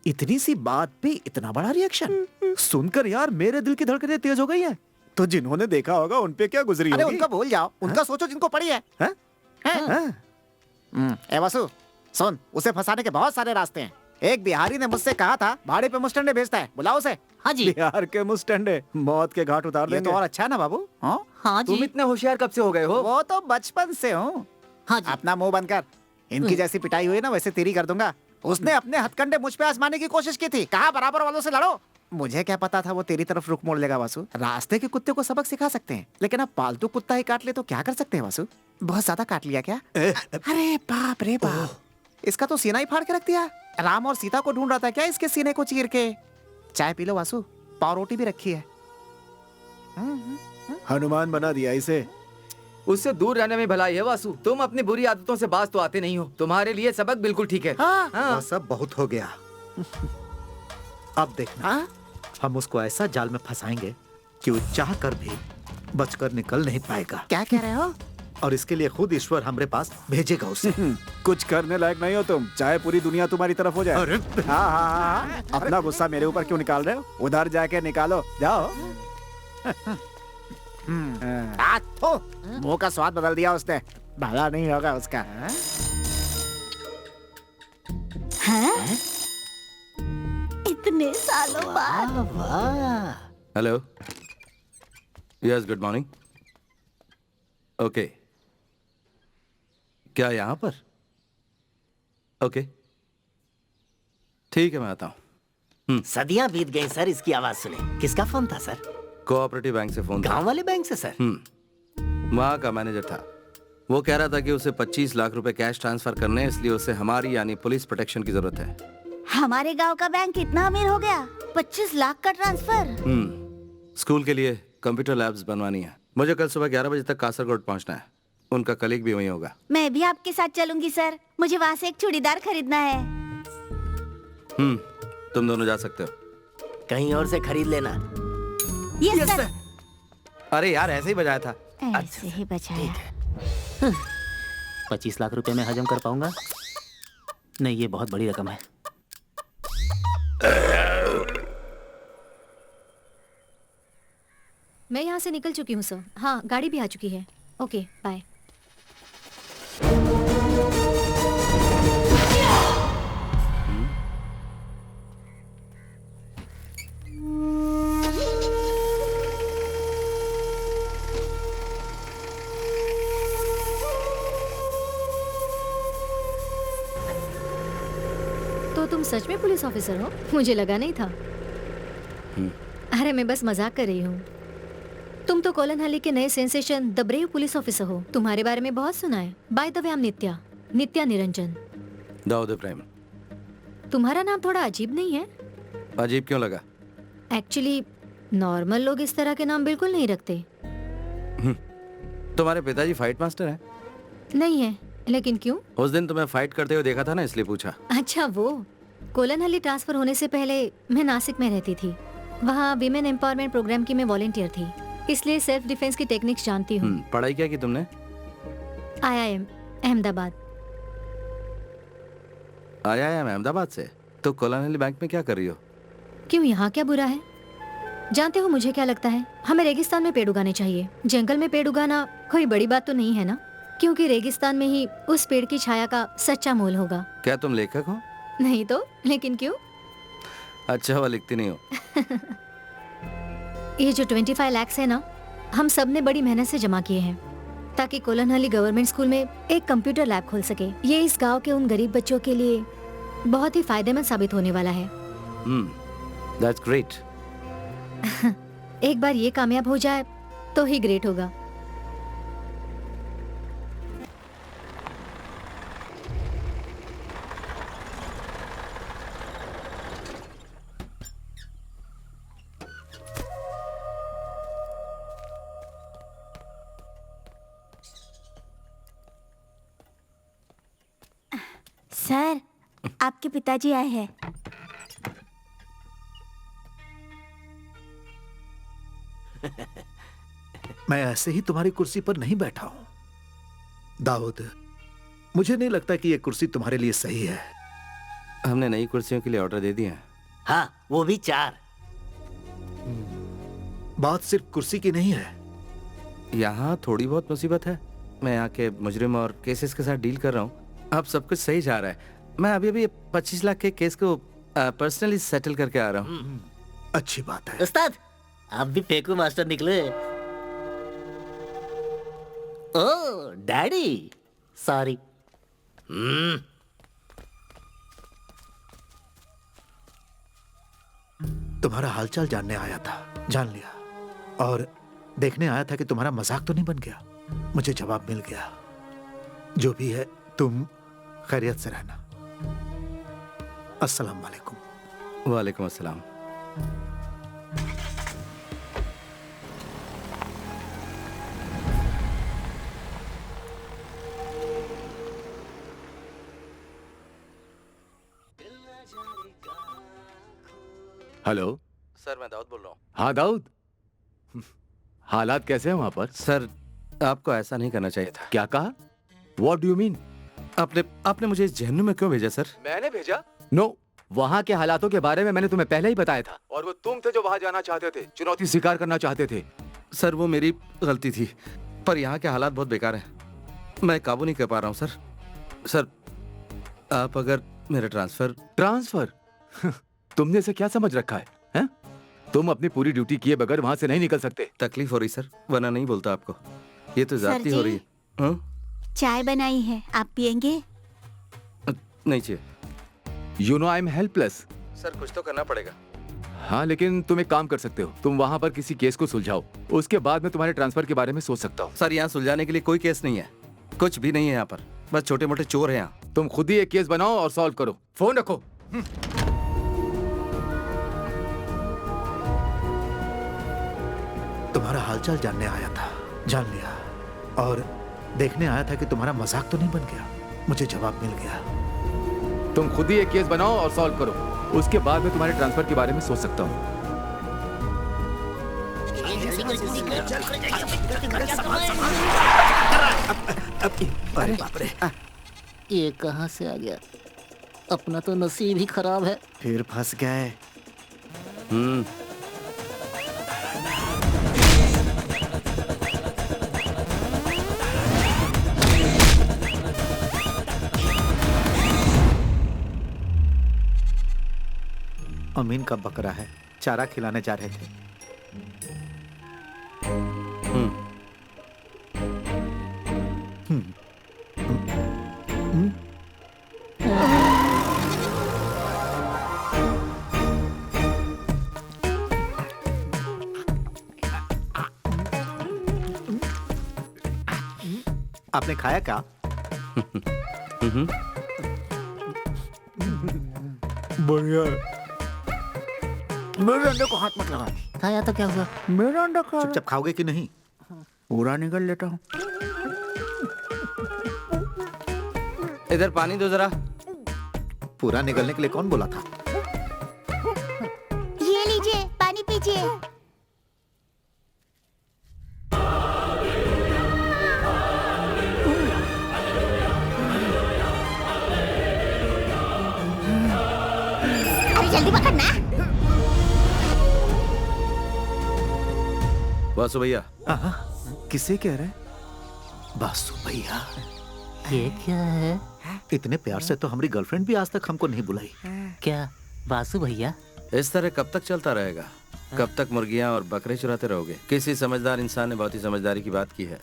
इतनी सी बात पे इतना बड़ा रिएक्शन सुनकर यार मेरे दिल की धड़कनें तेज हो गई हैं। तो जिन्होंने देखा होगा उन पे क्या गुजरी अरे होगी? उनका भूल जाओ, उनका सोचो जिनको पड़ी है। ए वासु, सुन, उसे फंसाने के बहुत सारे रास्ते हैं। एक बिहारी ने मुझसे कहा था भाड़े पे मुस्टंडे भेजता है, बुलाओ उसे। हाँ जी। बिहार के मुस्टंडे मौत के घाट उतार ये देंगे। तो और अच्छा है ना बाबू? हाँ तुम इतने होशियार कब से हो गए हो? वो तो बचपन से हूँ। हाँ जी। अपना मुंह बंद कर। इनकी जैसी पिटाई हुई ना वैसे तेरी कर दूंगा। उसने अपने हथकंडे मुझ पे आजमाने की कोशिश की थी, कहा बराबर वालों से लड़ो। मुझे क्या पता था वो तेरी तरफ रुख मोड़ लेगा वासु। रास्ते के कुत्ते को सबक सिखा सकते हैं, लेकिन अब पालतू कुत्ता ही काट ले तो क्या कर सकते हैं वासु? बहुत ज्यादा काट लिया क्या? अरे बाप रे बाप, इसका तो सीना ही फाड़ के रख दिया। राम और सीता को ढूंढ रहा था क्या इसके सीने को चीर के? चाय पी लो वासु, पाव रोटी भी रखी है। हनुमान बना दिया इसे। उससे दूर रहने में भलाई है वासु। तुम अपनी बुरी आदतों से बाज तो आते नहीं हो। तुम्हारे लिए सबक बिल्कुल ठीक है। वह सब बहुत हो गया। अब देखना, हम उसको ऐसा जाल में फंसाएंगे कि वो चाह कर भी बचकर निकल नहीं पाएगा। क्या कह रहे हो? और इसके लिए खुद ईश्वर हमारे पास भेजेगा उसे। कुछ करने लायक नहीं हो तुम, चाहे पूरी दुनिया तुम्हारी तरफ हो जाए। हाँ हाँ हाँ, अपना गुस्सा मेरे ऊपर क्यों निकाल रहे हो? उधर जाके निकालो, जाओ। मुंह का स्वाद बदल दिया उसने, भला नहीं होगा उसका। हैं? इतने सालों बाद। Hello, yes, good morning. Okay, क्या यहाँ पर? ओके, ठीक है, मैं आता हूँ। सदियां बीत गई सर, इसकी आवाज सुने। किसका फोन था सर? कोऑपरेटिव बैंक से फोन था। गांव वाले बैंक से सर? वहाँ का मैनेजर था। वो कह रहा था कि उसे 25 लाख रुपए कैश ट्रांसफर करने हैं, इसलिए उसे हमारी यानी पुलिस प्रोटेक्शन की जरूरत है। हमारे गांव का बैंक इतना अमीर हो गया? 25 लाख का ट्रांसफर? स्कूल के लिए कंप्यूटर लैब्स बनवानी है। मुझे कल सुबह 11 बजे तक कासरगोड पहुंचना है। उनका कलीग भी वहीं होगा। मैं भी आपके साथ चलूंगी सर, मुझे वहाँ से एक चूड़ीदार खरीदना है। तुम दोनों जा सकते हो। कहीं और से खरीद लेना। Yes sir. अरे यार, ऐसे ही बजाया था। ऐसे ही बचाया। 25 लाख रुपए में हजम कर पाऊंगा? नहीं, ये बहुत बड़ी रकम है। मैं यहाँ से निकल चुकी हूँ सर। हाँ, गाड़ी भी आ चुकी है। Okay, bye. तो तुम सच में पुलिस ऑफिसर हो? मुझे लगा नहीं था। अरे मैं बस मजाक कर रही हूँ। तुम तो कोलनहल्ली के नए sensation the brave police officer हो। तुम्हारे बारे में बहुत सुना है। By the way, I am Nitya Niranjan. Dawood Ibrahim. तुम्हारा नाम थोड़ा अजीब नहीं है? अजीब क्यों लगा? एक्चुअली नॉर्मल लोग इस तरह के नाम बिल्कुल नहीं रखते। तुम्हारे पिताजी फाइट मास्टर हैं? नहीं है, लेकिन क्यों? उस दिन तुम्हें फाइट करते हुए देखा था ना, इसलिए पूछा। अच्छा, वो कोलनहल्ली ट्रांसफर होने से पहले मैं नासिक में रहती थी। वहाँ विमेन एम्पावरमेंट प्रोग्राम की मैं वॉलंटियर थी, इसलिए सेल्फ डिफेंस की टेक्निक्स जानती हूँ। पढ़ाई क्या की तुमने? IIM अहमदाबाद। आया है मैं अहमदाबाद से। तो कोलानली बैंक में क्या कर रही हो? क्यों, यहाँ क्या बुरा है? जानते हो मुझे क्या लगता है, हमें रेगिस्तान में पेड़ उगाने चाहिए। जंगल में पेड़ उगाना कोई बड़ी बात तो नहीं है ना, क्योंकि रेगिस्तान में ही उस पेड़ की छाया का सच्चा मोल होगा। क्या तुम लेखक हो? नहीं तो, लेकिन क्यों? अच्छा हुआ लिखती नहीं हो। ये जो 25 लाख है ना, हम सब ने बड़ी मेहनत से जमा किए हैं ताकि कोलनहली गवर्नमेंट स्कूल में एक कंप्यूटर लैब खोल सके। ये इस गांव के उन गरीब बच्चों के लिए बहुत ही फायदेमंद साबित होने वाला है। That's great. एक बार ये कामयाब हो जाए तो ही ग्रेट होगा। सर, आपके पिताजी आए हैं। मैं ऐसे ही तुम्हारी कुर्सी पर नहीं बैठा हूं दाऊद। मुझे नहीं लगता कि यह कुर्सी तुम्हारे लिए सही है। हमने नई कुर्सियों के लिए ऑर्डर दे दिया है। हाँ, वो भी 4। बात सिर्फ कुर्सी की नहीं है। यहाँ थोड़ी बहुत मुसीबत है। मैं यहाँ के मुजरिम और केसेस के साथ डील कर रहा हूँ। अब सब कुछ सही जा रहा है। मैं अभी 25 लाख के केस को पर्सनली सेटल करके आ रहा हूँ। अच्छी बात है। उस्ताद, आप भी फेंकू मास्टर निकले। ओह डैडी, सॉरी। तुम्हारा हालचाल जानने आया था, जान लिया। और देखने आया था कि तुम्हारा मजाक तो नहीं बन गया। मुझे जवाब मिल गया। जो भी है, तुम खैरियत से रहना। अस्सलाम वालेकुम। वालेकुम अस्सलाम। हेलो सर, मैं दाऊद बोल रहा हूँ। हाँ दाऊद, हालात कैसे हैं वहाँ पर? सर, आपको ऐसा नहीं करना चाहिए था। क्या कहा? What do you mean? आपने मुझे इस जहन्नुम में क्यों भेजा सर? मैंने भेजा? नो, वहाँ के हालातों के बारे में मैंने तुम्हें पहले ही बताया था। और वो तुम थे जो वहाँ जाना चाहते थे, चुनौती स्वीकार करना चाहते थे। सर, वो मेरी गलती थी, पर यहाँ के हालात बहुत बेकार हैं। मैं काबू नहीं कर पा रहा हूँ सर। सर, आप अगर मेरा ट्रांसफर तुमने इसे क्या समझ रखा है, हैं? तुम अपनी पूरी ड्यूटी किए बगैर वहाँ से नहीं निकल सकते। तकलीफ हो रही सर, वरना नहीं बोलता आपको। ये तो ज्यादती हो रही है। हाँ? चाय बनाई है, आप पियेंगे? नहीं चाहिए। You know I'm helpless. Sir, कुछ तो करना पड़ेगा। हाँ, लेकिन तुम एक काम कर सकते हो। तुम वहाँ पर किसी केस को सुलझाओ, उसके बाद मैं तुम्हारे ट्रांसफर के बारे में सोच सकता हूँ। सर, यहाँ सुलझाने के लिए कोई केस नहीं है। कुछ भी नहीं है यहाँ पर, बस छोटे मोटे चोर हैं यहाँ। तुम खुद ही एक केस बनाओ और सॉल्व करो। फोन रखो। तुम्हारा हालचाल जानने आया था, जान लिया। और देखने आया था कि तुम्हारा मजाक तो नहीं बन गया। मुझे जवाब मिल गया। तुम खुद ही एक केस बनाओ और सॉल्व करो, उसके बाद मैं तुम्हारे ट्रांसफर के बारे में सोच सकता हूँ। अरे बाप रे, ये कहाँ से आ गया? अपना तो नसीब ही खराब है। फिर फंस गए। अमीन का बकरा है, चारा खिलाने जा रहे थे। आपने खाया क्या? बढ़िया। मेरे अंडे को हाथ मत लगा। खाया तो क्या हुआ? मेरा अंडा खा। चुपचाप खाओगे कि नहीं? पूरा निकल लेता हूँ। इधर पानी दो जरा। पूरा निकलने के लिए कौन बोला था? ये लीजिए, पानी पीजिए। वासु भैया। किसे कह रहे? बासु भैया। ये क्या है? इतने प्यार से तो हमारी गर्लफ्रेंड भी आज तक हमको नहीं बुलाई। क्या वासु भैया? इस तरह कब तक चलता रहेगा? कब तक मुर्गियां और बकरे चुराते रहोगे? किसी समझदार इंसान ने बहुत ही समझदारी की बात की है।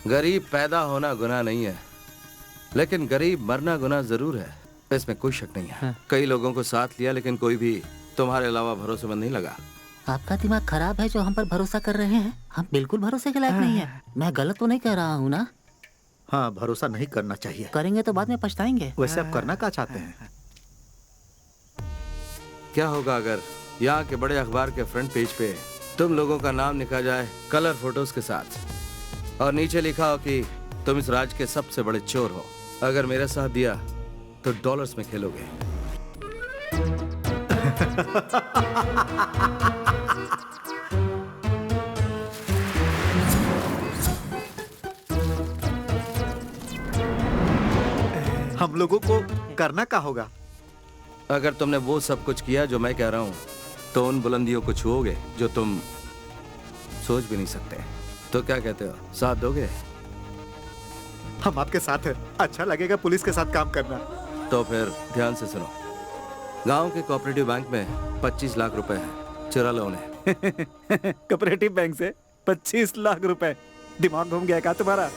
गरीब पैदा होना गुनाह नहीं है, लेकिन गरीब मरना गुनाह जरूर है, इसमें कोई शक नहीं है। कई लोगों को साथ लिया, लेकिन कोई भी तुम्हारे अलावा भरोसेमंद नहीं लगा। आपका दिमाग खराब है जो हम पर भरोसा कर रहे हैं। हम बिल्कुल भरोसे के लायक नहीं है। मैं गलत तो नहीं कह रहा हूँ ना? हाँ, भरोसा नहीं करना चाहिए। करेंगे तो बाद में पछताएंगे। वैसे आप करना क्या चाहते हैं? क्या होगा अगर यहाँ के बड़े अखबार के फ्रंट पेज पे तुम लोगों का नाम लिखा जाए कलर फोटोज के साथ, और नीचे लिखा हो कि तुम इस राज्य के सबसे बड़े चोर हो। अगर मेरा साथ दिया तो डॉलर्स में खेलोगे। हम लोगों को करना क्या होगा? अगर तुमने वो सब कुछ किया जो मैं कह रहा हूँ, तो उन बुलंदियों को छुओगे जो तुम सोच भी नहीं सकते। तो क्या कहते हो, साथ दोगे? हम आपके साथ हैं। अच्छा लगेगा पुलिस के साथ काम करना। तो फिर ध्यान से सुनो। गांव के कोऑपरेटिव बैंक में 25 लाख रुपए हैं, चुरा लो उन्हें। कोऑपरेटिव बैंक से 25 लाख रुपए? दिमाग घूम गया क्या तुम्हारा?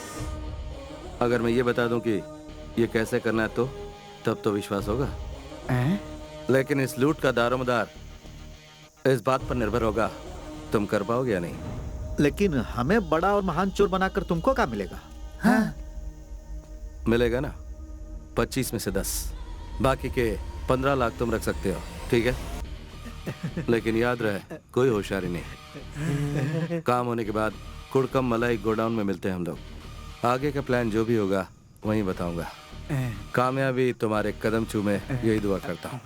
अगर मैं ये बता दूं कि ये कैसे करना है, तो तब तो विश्वास होगा। लेकिन इस लूट का दारोमदार इस बात पर निर्भर होगा तुम कर पाओगे या नहीं। लेकिन हमें बड़ा और महान चोर बनाकर तुमको क्या मिलेगा? हाँ। मिलेगा ना 25 में से 10, बाकी के 15 लाख तुम रख सकते हो, ठीक है? लेकिन याद रहे, कोई होशियारी नहीं। काम होने के बाद कुड़कम मलाई गोडाउन में मिलते हैं हम लोग। आगे का प्लान जो भी होगा वहीं बताऊंगा। कामयाबी तुम्हारे कदम चूमे, यही दुआ करता हूँ।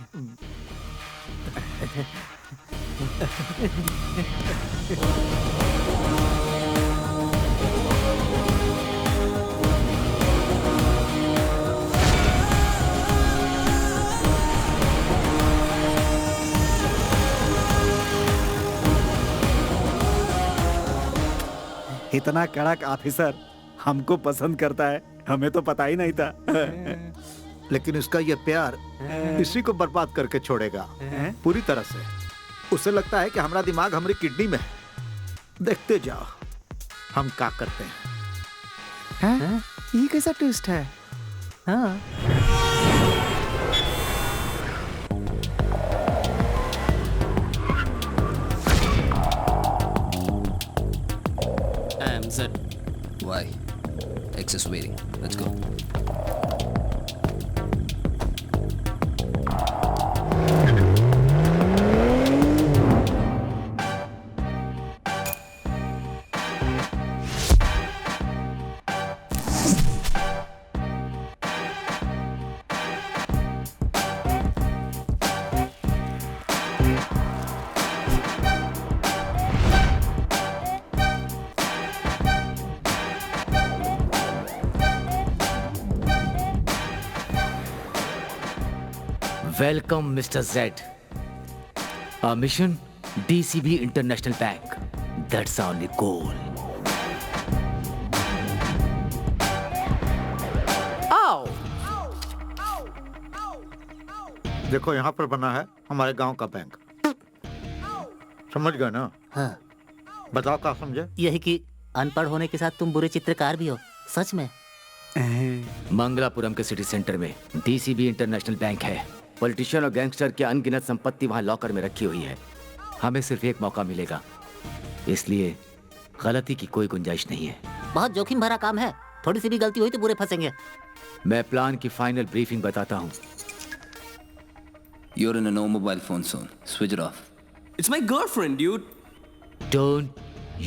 इतना कड़क ऑफिसर हमको पसंद करता है, हमें तो पता ही नहीं था। लेकिन उसका ये प्यार इसी को बर्बाद करके छोड़ेगा पूरी तरह से। उसे लगता है कि हमारा दिमाग हमारी किडनी में है। देखते जाओ हम क्या करते हैं। ये कैसा ट्विस्ट है? हाँ। Why? Excess waiting. Let's go. Welcome, Mr. Z. Our mission, DCB International Bank. That's our only goal. आओ। देखो यहाँ पर बना है हमारे गांव का बैंक। समझ गए ना? हाँ। बताओ क्या समझे? यही कि अनपढ़ होने के साथ तुम बुरे चित्रकार भी हो। सच में? मंगलापुरम के सिटी सेंटर में DCB इंटरनेशनल बैंक है। पॉलिटिशियन और गैंगस्टर की अनगिनत संपत्ति वहाँ लॉकर में रखी हुई है। हमें सिर्फ एक मौका मिलेगा, इसलिए गलती की कोई गुंजाइश नहीं है। बहुत जोखिम भरा काम है, थोड़ी सी भी गलती हुई तो बुरे फंसेंगे। मैं प्लान की फाइनल ब्रीफिंग बताता हूँ। You're in a no mobile phone zone. Switch it off. It's my girlfriend, dude. Don't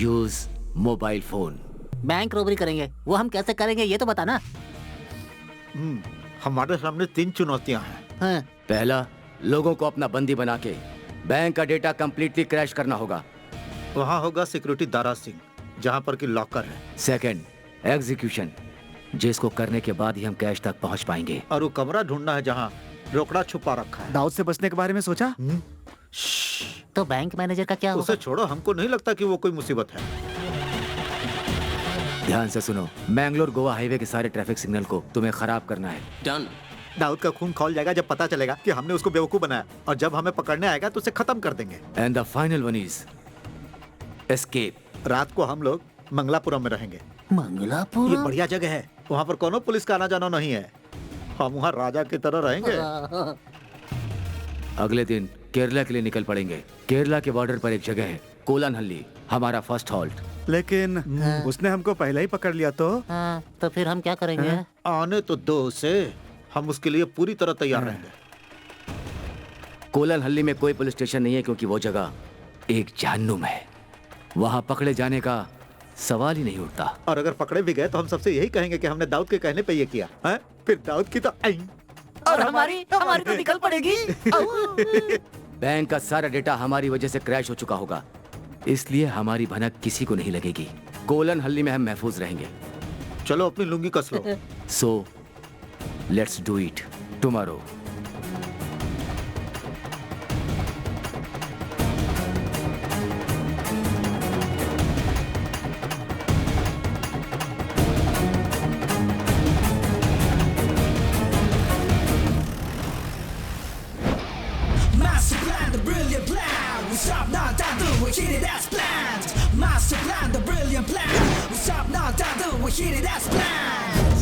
use mobile phone. Bank robbery करेंगे, वो हम कैसे करेंगे ये तो बताना। हमारे सामने 3 चुनौतियां हैं। हाँ। पहला, लोगों को अपना बंदी बना के बैंक का डेटा कंप्लीटली क्रैश करना होगा। वहाँ होगा सिक्योरिटी दारा सिंह, जहाँ पर कि लॉकर है। सेकंड, एग्जीक्यूशन, जिसको करने के बाद ही हम कैश तक पहुँच पाएंगे। और वो कमरा ढूंढना है जहाँ रोकड़ा छुपा रखा है। दाऊद से बचने के बारे में सोचा? तो बैंक मैनेजर का क्या उसे छोड़ो, हमको नहीं लगता कि वो कोई मुसीबत है। ध्यान से सुनो, मैंगलोर गोवा हाईवे के सारे ट्रैफिक सिग्नल को तुम्हें खराब करना है। डन। दाऊद का खून खौल जाएगा जब पता चलेगा कि हमने उसको बेवकूफ बनाया, और जब हमें पकड़ने आएगा तो उसे खत्म कर देंगे। And the final one is escape. रात को हम लोग मंगलापुरम में रहेंगे। मंगलापुरम? ये बढ़िया जगह है, वहाँ पर कोनो पुलिस का आना जाना नहीं है। हम वहाँ राजा की तरह रहेंगे। अगले दिन केरला के लिए निकल पड़ेंगे। केरला के बॉर्डर पर एक जगह है कोलनहल्ली, हमारा फर्स्ट हॉल्ट। लेकिन उसने हमको पहले ही पकड़ लिया तो? तो फिर हम क्या करेंगे? आने तो दो उसे, हम उसके लिए पूरी तरह तैयार रहेंगे। कोलनहल्ली में कोई पुलिस स्टेशन नहीं है क्योंकि वो जगह एक जहन्नुम है। वहाँ पकड़े जाने का सवाल ही नहीं उठता। और अगर पकड़े भी गए तो हम सबसे यही कहेंगे कि हमने दाऊद के कहने पे ये किया है। फिर दाऊद की तो और हमारी तो निकल पड़ेगी। बैंक का सारा डेटा हमारी वजह से क्रैश हो चुका होगा, इसलिए हमारी भनक किसी को नहीं लगेगी। कोलनहल्ली में हम महफूज रहेंगे। चलो अपनी लुंगी कस लो। So let's do it tomorrow. Master plan, the brilliant plan. We stop now, down, do we hit it as planned. Master plan, the brilliant plan. We stop now, down, do we hit it as planned.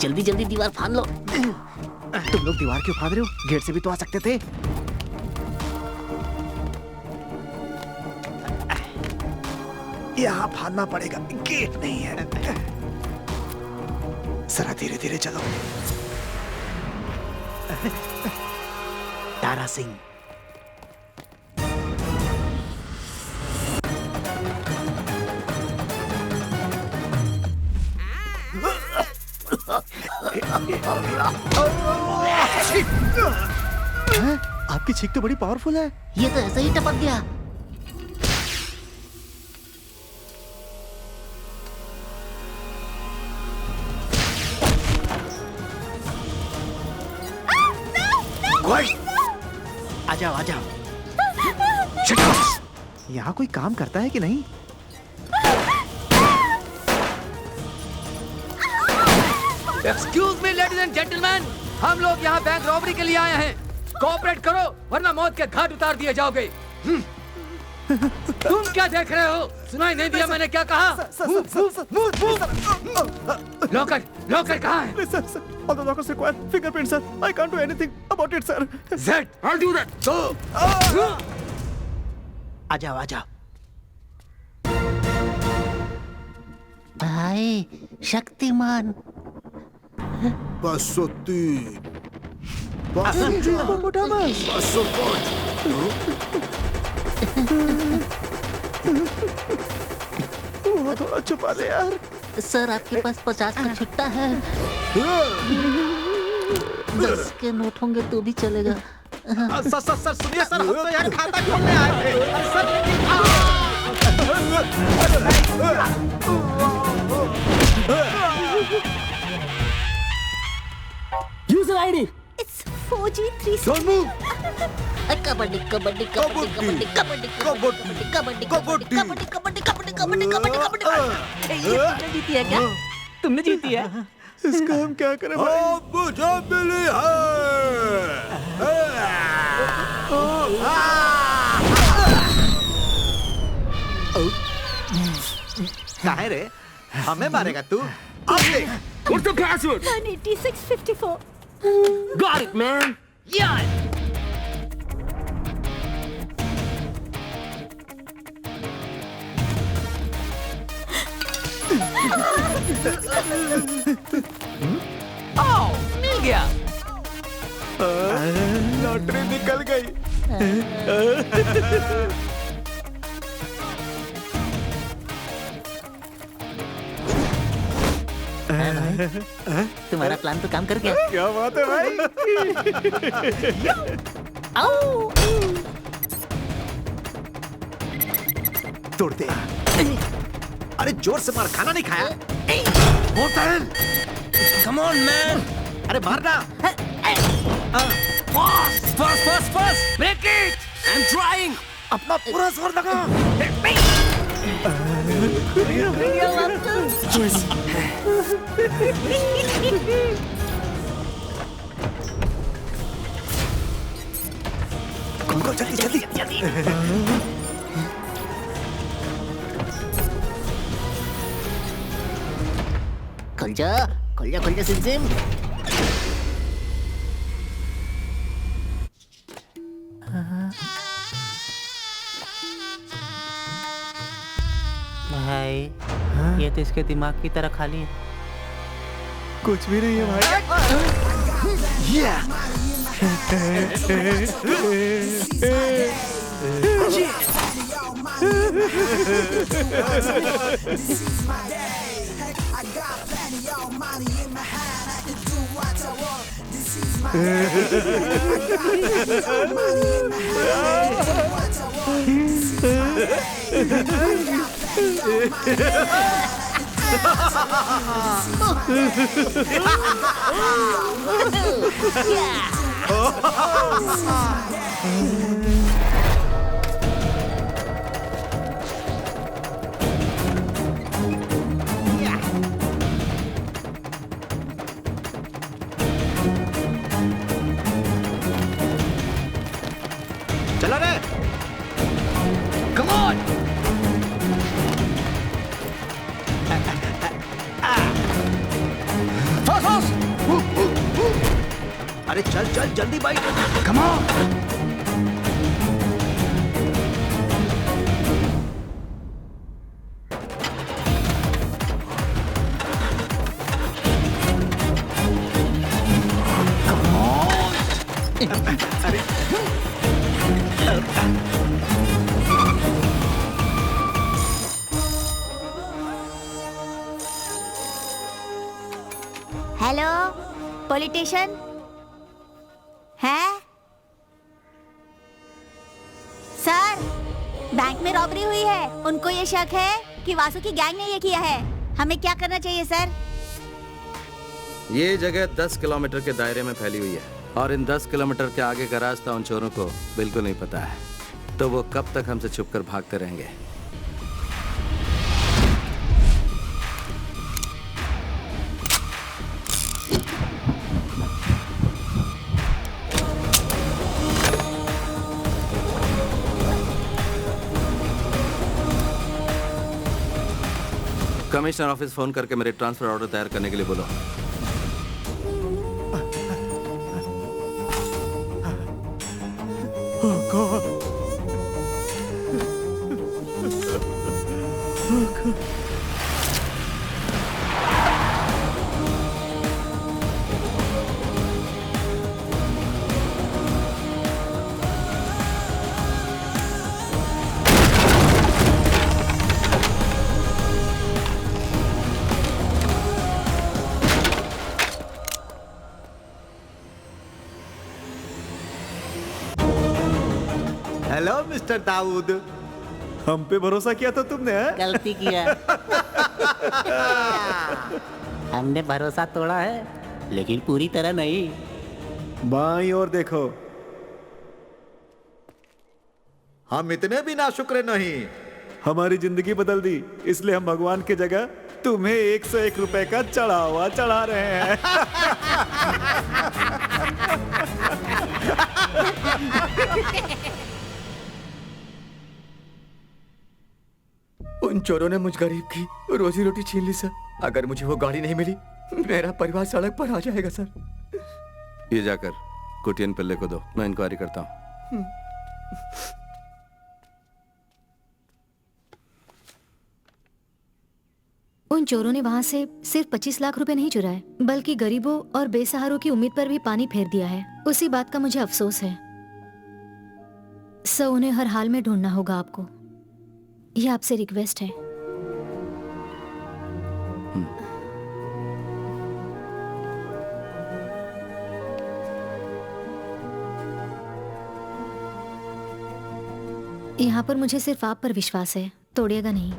जल्दी जल्दी दीवार फाड़ लो। तुम लोग दीवार क्यों फाड़ रहे हो? गेट से भी तो आ सकते थे। यहाँ फाड़ना पड़ेगा, गेट नहीं है। जरा धीरे धीरे चलो। तारा सिंह। आपकी छींक तो बड़ी पावरफुल है। ये तो ऐसे ही टपक गया। आ जाओ आ जाओ। यहाँ कोई काम करता है कि नहीं? Excuse me ladies and gentleman, हम लोग यहाँ बैंक रॉबरी के लिए आए हैं। कोऑपरेट करो वरना मौत के घाट उतार दिए जाओगे। तुम क्या देख रहे हो? सुनाई नहीं दिया मैंने क्या कहा? लॉकर लॉकर कहाँ है? All the lockers require fingerprint, sir. I can't do anything about it, sir. Zed, I'll do that. Go. आ जाओ आ जाओ। भाई शक्तिमान। थोड़ा छुपा ले यार। सर आपके पास 50 का छुट्टा है। 10 के नोट होंगे तो भी चलेगा। सर सुनिए सर, हम तो यार खाता खोलने आए थे। User ID. It's 4G3. Don't move. Kabaddi kabaddi kabaddi kabaddi kabaddi kabaddi kabaddi kabaddi kabaddi kabaddi kabaddi kabaddi kabaddi. ये तुमने जीती है क्या? तुमने जीती है? इसका हम क्या करें भाई? मुझे मिली काहे रे? हमें मारेगा तू? अब देख। What's the password? 18654. Got it, man. Yeah. आओ, मिल गया। लॉटरी निकल गई। तुम्हारा प्लान तो काम कर गया। क्या बात है भाई। तोड़ते। अरे जोर से मार, खाना नहीं खाया। Come on, man. अरे मारना। Fast. Break it. I'm trying. अपना पूरा जोर लगा। कौन जल्दी। खुल जा सिमसिम। भाई ये तो इसके दिमाग की तरह खाली है। कुछ भी नहीं है चला रे। Come on. Fast. अरे चल जल्दी भाई। Come on. हेलो, पॉलिटिशियन है? सर, बैंक में रॉबरी हुई है। उनको ये शक है कि वासु की गैंग ने ये किया है। हमें क्या करना चाहिए सर? ये जगह 10 किलोमीटर के दायरे में फैली हुई है और इन 10 किलोमीटर के आगे का रास्ता उन चोरों को बिल्कुल नहीं पता है, तो वो कब तक हमसे छुपकर भागते रहेंगे। कमिश्नर ऑफिस फोन करके मेरे ट्रांसफर ऑर्डर तैयार करने के लिए बोलो। हेलो मिस्टर दाऊद, हम पे भरोसा किया था तुमने? गलती किया। हमने भरोसा तोड़ा है, लेकिन पूरी तरह नहीं। बाईं ओर देखो। हम इतने भी नाशुक्र नहीं। हमारी जिंदगी बदल दी, इसलिए हम भगवान की जगह तुम्हें 101 रुपए का चढ़ावा चढ़ा रहे हैं। उन चोरों ने मुझ गरीब की रोजी रोटी छीन ली सर। अगर मुझे वो गाड़ी नहीं मिली, मेरा परिवार सड़क पर आ जाएगा सर। ये जाकर कुटियन पिल्ले को दो, मैं इंक्वायरी करता हूँ। उन चोरों ने वहाँ से सिर्फ 25 लाख रुपए नहीं चुराए, बल्कि गरीबों और बेसहारों की उम्मीद पर भी पानी फेर दिया है। उसी बात का मुझे अफसोस है। सो उन्हें हर हाल में ढूंढना होगा आपको। यह आपसे रिक्वेस्ट है। यहाँ पर मुझे सिर्फ आप पर विश्वास है, तोड़िएगा नहीं।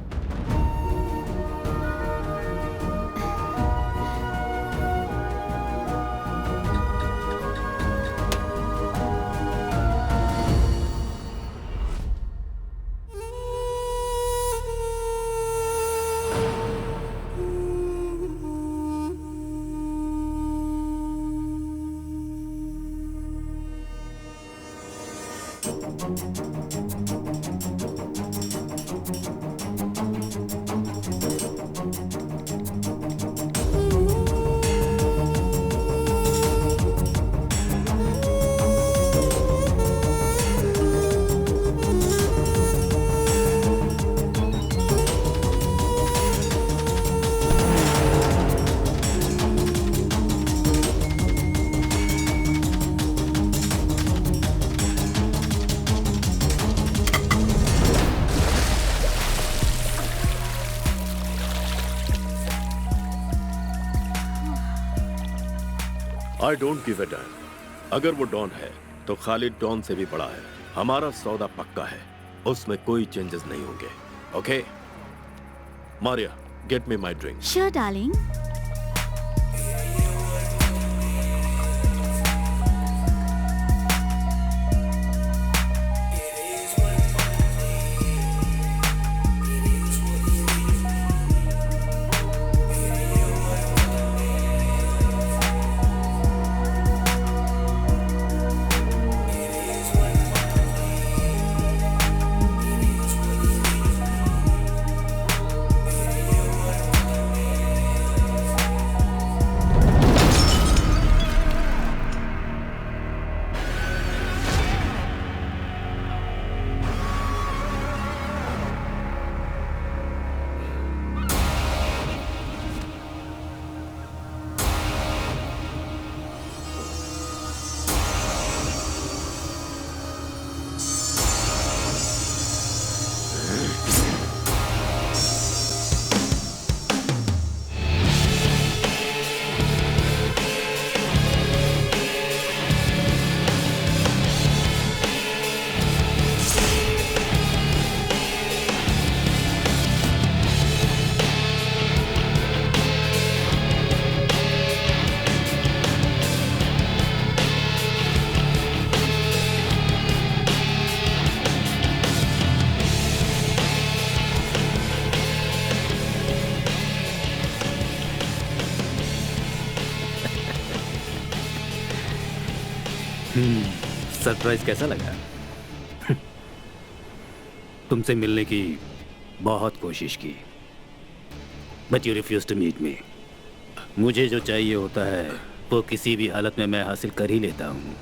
I don't give a dam. अगर वो डॉन है तो खालिद डॉन से भी बड़ा है। हमारा सौदा पक्का है, उसमें कोई चेंजेस नहीं होंगे। Okay Maria, get me my drink. Sure darling. Surprise कैसा लगा? तुमसे मिलने की बहुत कोशिश की, but you refuse to meet me. मुझे जो चाहिए होता है वो किसी भी हालत में मैं हासिल कर ही लेता हूँ।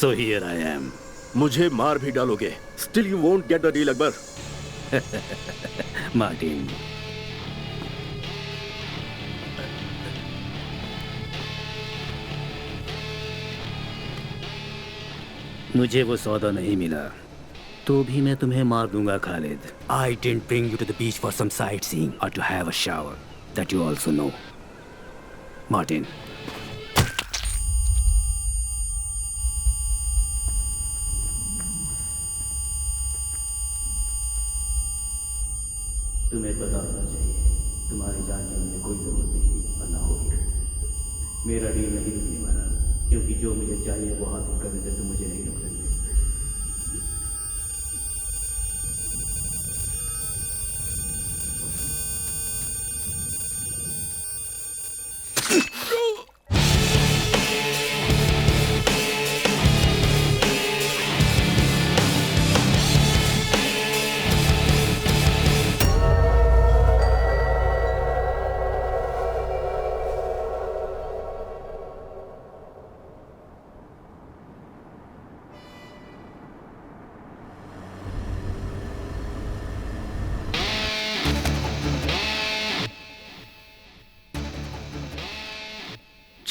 So here I am. मुझे मार भी डालोगे, still you won't get the deal Akbar. Martin, मुझे वो सौदा नहीं मिला तो भी मैं तुम्हें मार दूंगा Khalid. I didn't bring you to the beach for some sightseeing और to have a shower, that you also know. Martin, तुम्हें पता होना चाहिए तुम्हारी जान की मुझे कोई जरूरत नहीं थी और ना होगी। मेरा डील नहीं रुकने वाला, क्योंकि जो मुझे चाहिए वो हासिल करने से तुम मुझे नहीं रोक सकते।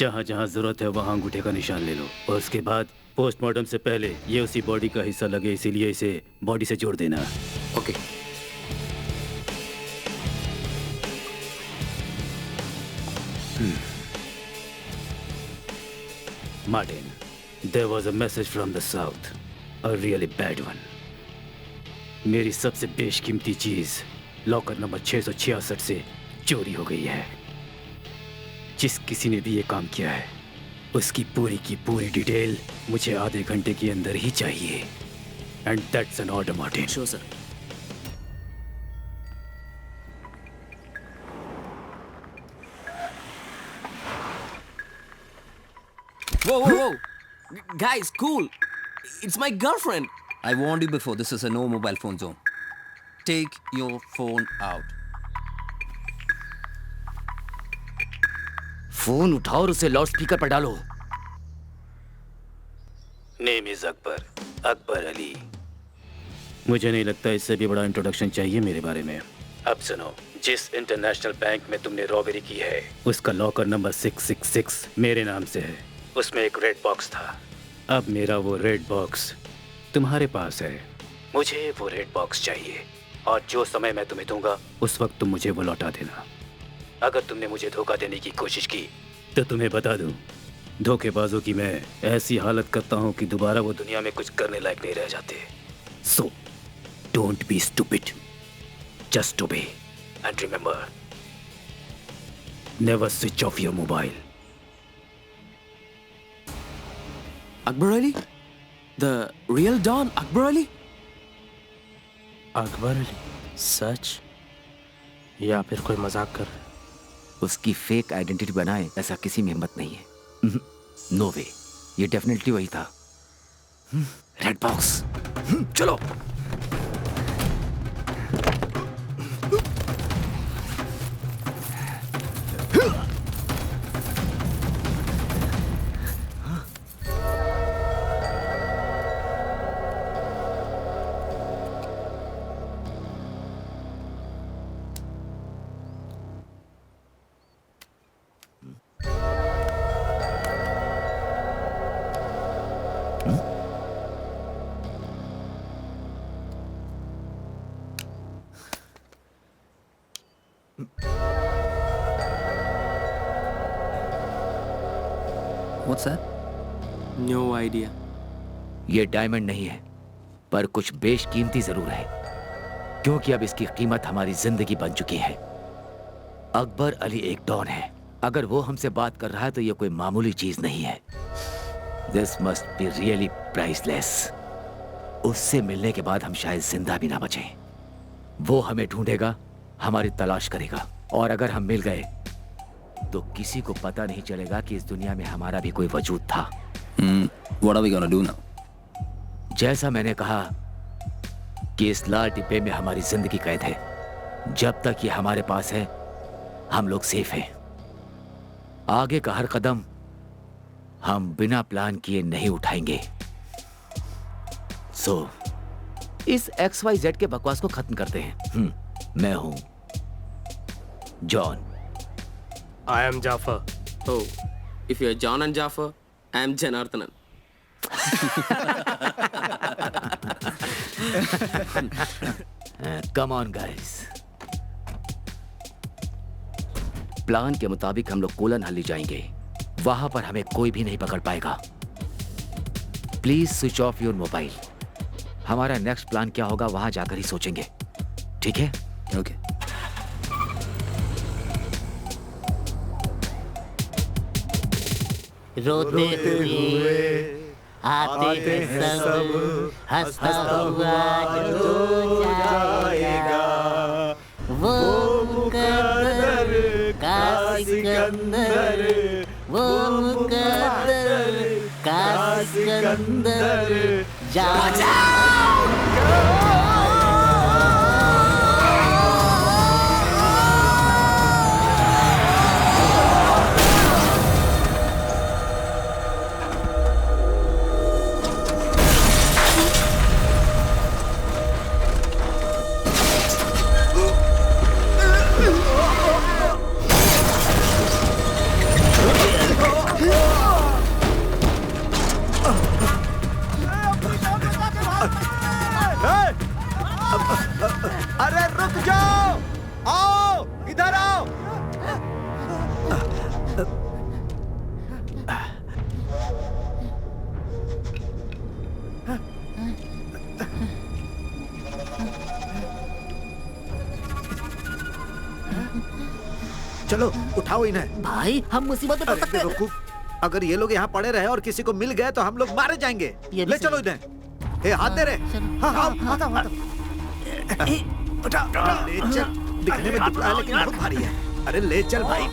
जहाँ जहाँ जरूरत है वहाँ अंगूठे का निशान ले लो और उसके बाद पोस्टमार्टम से पहले ये उसी बॉडी का हिस्सा लगे, इसीलिए इसे बॉडी से जोड़ देना। Okay. Martin, there was a message from the south, a really bad one. मेरी सबसे बेशकीमती चीज लॉकर नंबर 666 से चोरी हो गई है। जिस किसी ने भी ये काम किया है उसकी पूरी की पूरी डिटेल मुझे आधे घंटे के अंदर ही चाहिए। And that's an order, Martin. Sure sir. Whoa, whoa, whoa! Guys, cool! It's my girlfriend! I warned you before, this is a no mobile phone zone. Take your phone out. Phone उठाओ और उसे loud speaker पर डालो। Name is Akbar, Akbar Ali. मुझे नहीं लगता इससे भी बड़ा इंट्रोडक्शन चाहिए मेरे बारे में। अब सुनो, जिस इंटरनेशनल बैंक में तुमने रॉबरी की है उसका लॉकर नंबर 666 मेरे नाम से है। उसमें एक रेड बॉक्स था। अब मेरा वो रेड बॉक्स तुम्हारे पास है। मुझे वो रेड बॉक्स चाहिए और जो समय मैं तुम्हें दूंगा उस वक्त तुम मुझे वो लौटा देना। अगर तुमने मुझे धोखा देने की कोशिश की तो तुम्हें बता दूं, धोखेबाजों की मैं ऐसी हालत करता हूं कि दोबारा वो दुनिया में कुछ करने लायक नहीं रह जाते। So don't be stupid, just obey and remember, never switch off your mobile. Akbar Ali? The real Don Akbar Ali? Akbar Ali? सच या फिर कोई मजाक कर? उसकी फेक आइडेंटिटी बनाए ऐसा किसी में हिम्मत नहीं है। नो वे, ये डेफिनेटली वही था। रेड बॉक्स, चलो। What's that? No idea. ये डायमंड नहीं है, पर कुछ बेशकीमती जरूर है, क्योंकि अब इसकी कीमत हमारी जिंदगी बन चुकी है। अकबर अली एक डॉन है। अगर वो हमसे बात कर रहा है तो ये कोई मामूली चीज नहीं है। This must be really priceless. उससे मिलने के बाद हम शायद जिंदा भी ना बचें। वो हमें ढूंढेगा, हमारी तलाश करेगा, और अगर हम मिल गए तो किसी को पता नहीं चलेगा कि इस दुनिया में हमारा भी कोई वजूद था। What are we gonna do now? जैसा मैंने कहा कि इस लाल डिब्बे में हमारी जिंदगी कैद है। जब तक ये हमारे पास है हम लोग सेफ हैं। आगे का हर कदम हम बिना प्लान किए नहीं उठाएंगे। सो इस XYZ के बकवास को खत्म करते हैं। मैं हूं John. I am Jafar. Oh, if you're John and Jafar, I am Janardhanan. Come on, guys. Plan के मुताबिक हम लोग कोलन हल्ली जाएंगे। वहां पर हमें कोई भी नहीं पकड़ पाएगा। Please switch off your mobile. हमारा नेक्स्ट प्लान क्या होगा वहां जाकर ही सोचेंगे, ठीक है? ओके। रोते हुए आते हैं सब, हंसता हुआ जो जाएगा वो मुकद्दर का सिकंदर, वो मुकद्दर का सिकंदर चलो उठाओ इन्हें। भाई हम मुसीबत में पड़ सकते हैं। बेवकूफ, अगर ये लोग यहाँ पड़े रहे और किसी को मिल गए तो हम लोग मारे जाएंगे। ले चलो इन्हें। ए, हाथ दे रहे। हाँ हाँ आता हूँ, उठा ले चल। दिखने में दुबला है लेकिन बहुत भारी है। अरे ले चल भाई।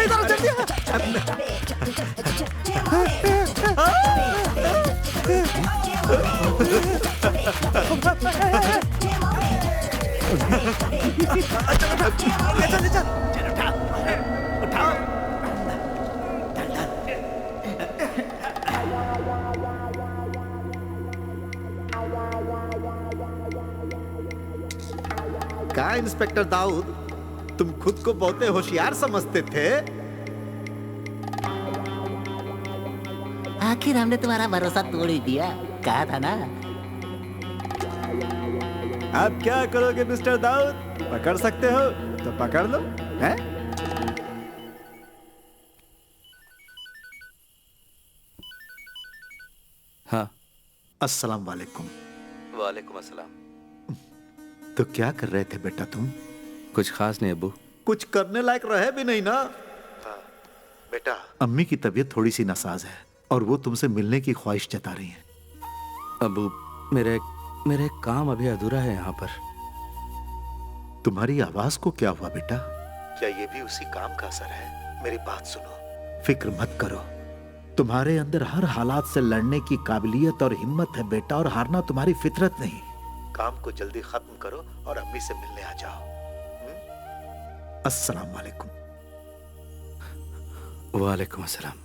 इधर जल्दी कहा इंस्पेक्टर दाऊद, तुम खुद को बहुते होशियार समझते थे। आखिर हमने तुम्हारा भरोसा तोड़ ही दिया, कहा था ना। अब क्या करोगे मिस्टर दाऊद? पकड़ सकते हो तो पकड़ लो, हैं? हाँ। अस्सलाम वालेकुम। वालेकुम अस्सलाम। तो क्या कर रहे थे बेटा तुम? कुछ खास नहीं अब्बू। कुछ करने लायक रहे भी नहीं ना। बेटा, अम्मी की तबीयत थोड़ी सी नासाज है और वो तुमसे मिलने की ख्वाहिश जता रही हैं। अब्बू, मेरे काम अभी अधूरा है यहाँ पर। तुम्हारी आवाज को क्या हुआ बेटा? क्या ये भी उसी काम का असर है? मेरी बात सुनो, फिक्र मत करो। तुम्हारे अंदर हर हालात से लड़ने की काबिलियत और हिम्मत है बेटा, और हारना तुम्हारी फितरत नहीं। काम को जल्दी खत्म करो और अम्मी से मिलने आ जाओ। अस्सलाम वालेकुम। वालेकुम अस्सलाम।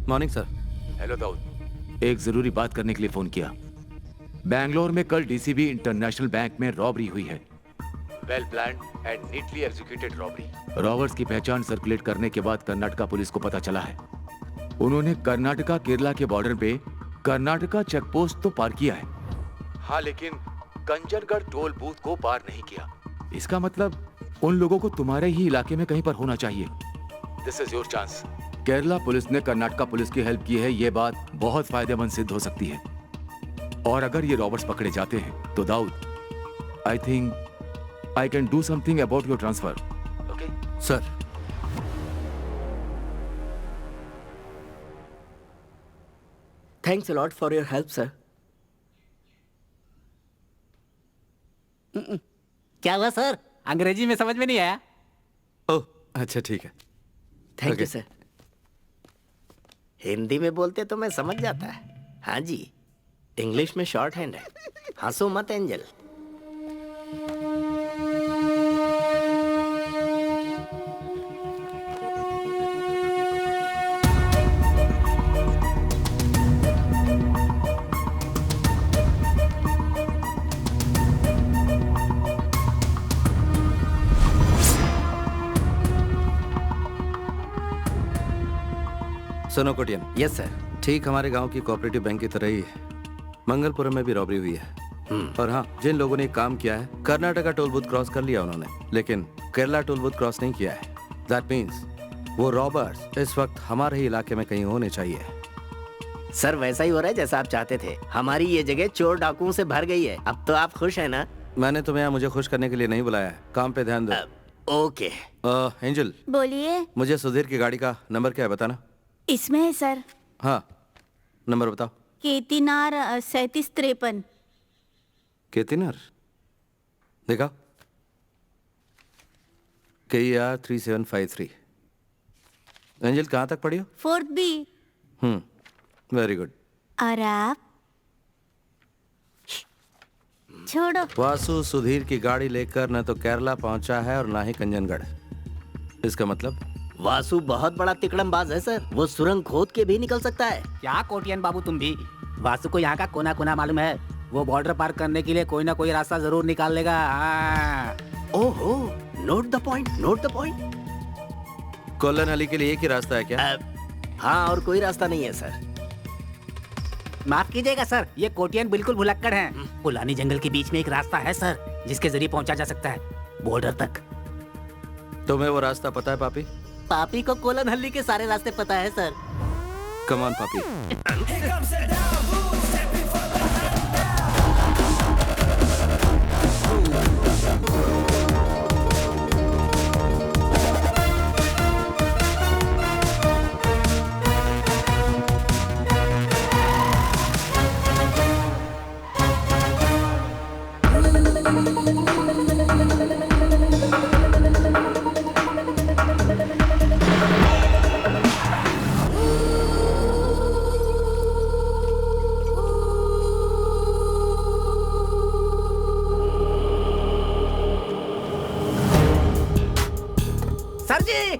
Morning sir. हेलो दाऊद, एक जरूरी बात करने के लिए फोन किया। बैंगलोर में कल डीसीबी इंटरनेशनल बैंक में रॉबरी हुई है। Well planned and neatly executed robbery. Robbers की पहचान सर्कुलेट करने के बाद कर्नाटका पुलिस को पता चला है। उन्होंने कर्नाटका केरला के बॉर्डर पे कर्नाटका चेक पोस्ट तो पार किया है, हाँ, लेकिन कंजनगढ़ टोल बूथ को पार नहीं किया। इसका मतलब उन लोगों को तुम्हारे ही इलाके में कहीं पर होना चाहिए। This is your chance. Kerala police ने कर्नाटका पुलिस की हेल्प की है, ये बात बहुत फायदेमंद सिद्ध हो सकती है। और अगर ये रॉबर्ट्स पकड़े जाते हैं तो Dawood, I think I can do something about your transfer. Okay sir. Thanks a lot for your help sir. क्या हुआ सर? अंग्रेजी में समझ में नहीं आया। ओह अच्छा ठीक है। Thank you sir. हिंदी में बोलते तो मैं समझ जाता है। हाँ जी, इंग्लिश में शॉर्ट हैंड है। हंसो मत एंजल। सुनो कोटियन। Yes sir. ठीक हमारे गांव की कोऑपरेटिव बैंक की तरह ही मंगलपुरम में भी रॉबरी हुई है। और हाँ, जिन लोगों ने काम किया है, कर्नाटका टोल बूथ क्रॉस कर लिया उन्होंने, लेकिन केरला टोल बूथ क्रॉस नहीं किया है। दैट मीन्स वो रॉबर्स इस वक्त हमारे ही इलाके में कहीं होने चाहिए। सर वैसा ही हो रहा है जैसा आप चाहते थे। हमारी ये जगह चोर डाकुओं से भर गई है। अब तो आप खुश हैं ना? मैंने तुम्हें यहाँ मुझे खुश करने के लिए नहीं बुलाया है। काम पे ध्यान दो। ओके। बोलिए। एंजल, मुझे सुधीर की गाड़ी का नंबर क्या है बताना। इसमें है सर। हाँ, नंबर बताओ। केतिनार 3753। केतिनार देखा, KER 3753। एंजल कहाँ तक पढ़ी हो? 4th B। Very good. और आप? छोड़ो। वासु सुधीर की गाड़ी लेकर न तो केरला पहुंचा है और ना ही कंजनगढ़। इसका मतलब वासु बहुत बड़ा तिकड़मबाज है सर। वो सुरंग खोद के भी निकल सकता है। क्या कोटियन बाबू तुम भी? वासु को यहाँ का कोना कोना मालूम है। वो बॉर्डर पार करने के लिए कोई ना कोई रास्ता जरूर निकाल लेगा। हाँ। ओहो, note the point, note the point. Colon Ali के लिए एक ही रास्ता है क्या? हाँ, और कोई रास्ता नहीं है सर। माफ कीजिएगा सर, ये कोटियन बिल्कुल भुलक्कड़ हैं। पुलानी जंगल के बीच में एक रास्ता है सर, जिसके जरिए पहुंचा जा सकता है बॉर्डर तक। तुम्हें वो रास्ता पता है पापी? पापी को कोलन हल्ली के सारे रास्ते पता है सर। कम ऑन पापी। सर जी,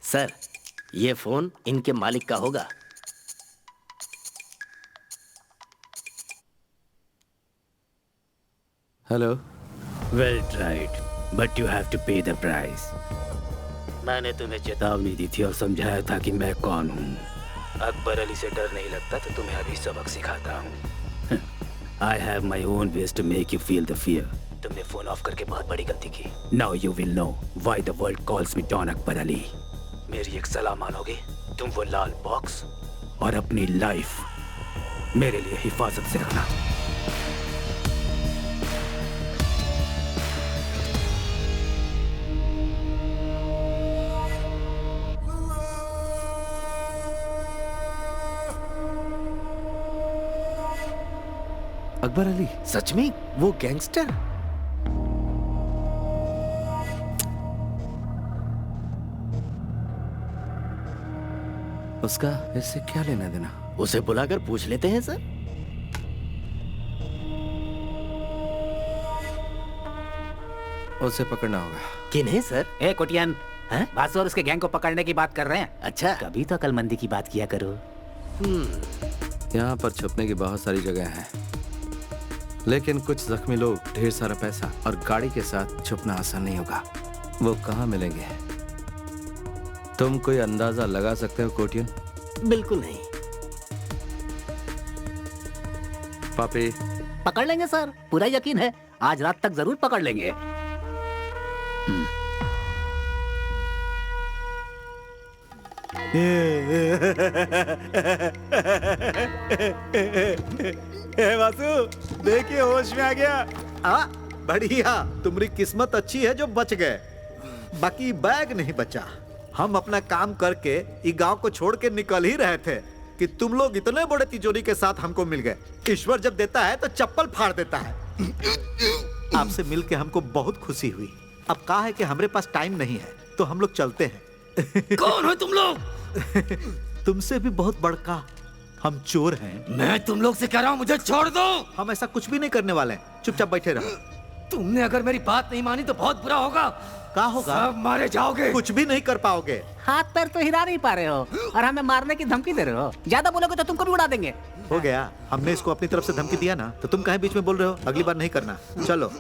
सर, ये फोन इनके मालिक का होगा। Hello. Well tried, but you have to pay the price. मैंने तुम्हें चेतावनी दी थी और समझाया था कि मैं कौन हूँ। अकबर अली से डर नहीं लगता तो तुम्हें अभी सबक सिखाता हूँ। I have my own ways to make you feel the fear. तुमने फोन ऑफ करके बहुत बड़ी गलती की। Now you will know why the world calls me don Akbar Ali. मेरी एक सलाह मानोगे? तुम वो लाल बॉक्स और अपनी लाइफ मेरे लिए हिफाजत से रखना। अकबर अली सच में वो गैंगस्टर? उसका इससे क्या लेना देना? उसे बुलाकर पूछ लेते हैं सर। उसे पकड़ना होगा। किन्हें सर? ए कोटियन, बासु और उसके गैंग को पकड़ने की बात कर रहे हैं। अच्छा, कभी तो अकलमंदी की बात किया करो। यहाँ पर छुपने की बहुत सारी जगह हैं, लेकिन कुछ जख्मी लोग, ढेर सारा पैसा और गाड़ी के साथ छुपना आसान नहीं होगा। वो कहाँ मिलेंगे? तुम कोई अंदाजा लगा सकते हो कोटियन? बिल्कुल नहीं। पापी पकड़ लेंगे सर, पूरा यकीन है। आज रात तक जरूर पकड़ लेंगे। वासु, देखिए होश में आ गया। बढ़िया, तुम्हारी किस्मत अच्छी है जो बच गए, बाकी बैग नहीं बचा। हम अपना काम करके ये गांव को छोड़ के निकल ही रहे थे कि तुम लोग इतने बड़े तिजोरी के साथ हमको मिल गए। ईश्वर जब देता है तो चप्पल फाड़ देता है। आपसे मिलके हमको बहुत खुशी हुई। अब कहा है कि हमारे पास टाइम नहीं है, तो हम लोग चलते हैं। कौन हो तुम लोग? तुमसे भी बहुत बड़का हम चोर हैं। मैं तुम लोग से कह रहा हूँ, मुझे छोड़ दो। हम ऐसा कुछ भी नहीं करने वाले हैं, चुपचाप बैठे रहो। तुमने अगर मेरी बात नहीं मानी तो बहुत बुरा होगा। क्या होगा? सब मारे जाओगे। कुछ भी नहीं कर पाओगे। हाथ पैर तो हिला नहीं पा रहे हो और हमें मारने की धमकी दे रहे हो। ज्यादा बोलोगे तो तुमको भी उड़ा देंगे। हो गया, हमने इसको अपनी तरफ से धमकी दिया ना, तो तुम काहे बीच में बोल रहे हो? अगली बार नहीं करना। चलो।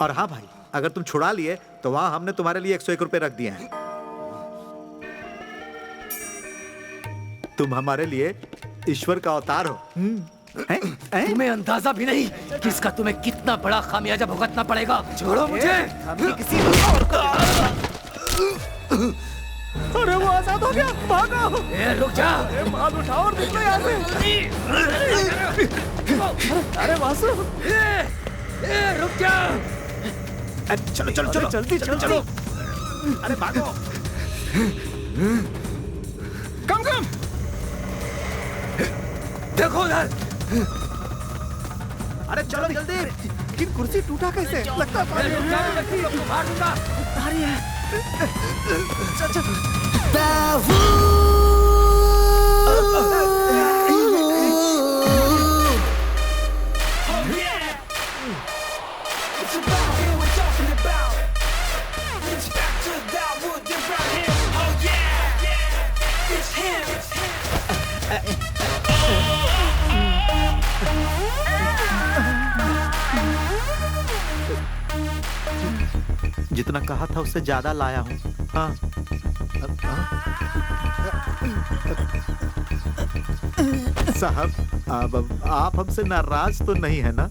और हाँ भाई, अगर तुम छुड़ा लिए तो वहां हमने तुम्हारे लिए 101 रुपए रख दिए हैं। तुम हमारे लिए ईश्वर का अवतार हो। तुम्हें अंदाजा भी नहीं कि इसका तुम्हें कितना बड़ा खामियाजा भुगतना पड़ेगा। छोड़ो मुझे। किसी और को अरे वो आजाद हो गया, भागो! रुक जा। माल उठाओ और निकलो यहाँ से। अरे वासु! रुक जा। चलो चलो चलो जल्दी चलो। अरे भागो। कम। देखो उधर। अरे चलो जल्दी। लेकिन कुर्सी टूटा कैसे? लगता जितना कहा था उससे ज्यादा लाया हूँ। हाँ। साहब, अब आप हमसे नाराज तो नहीं है ना?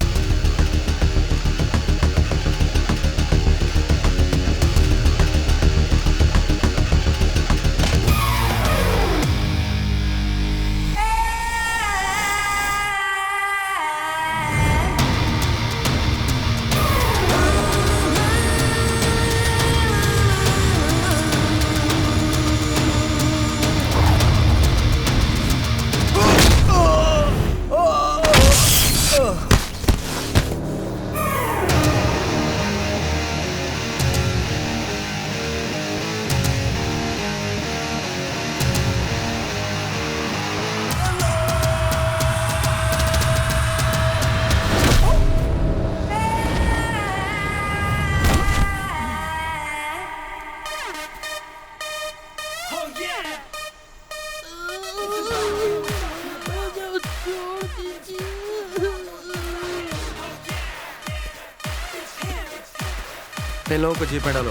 इन लोगों को जीप में डालो।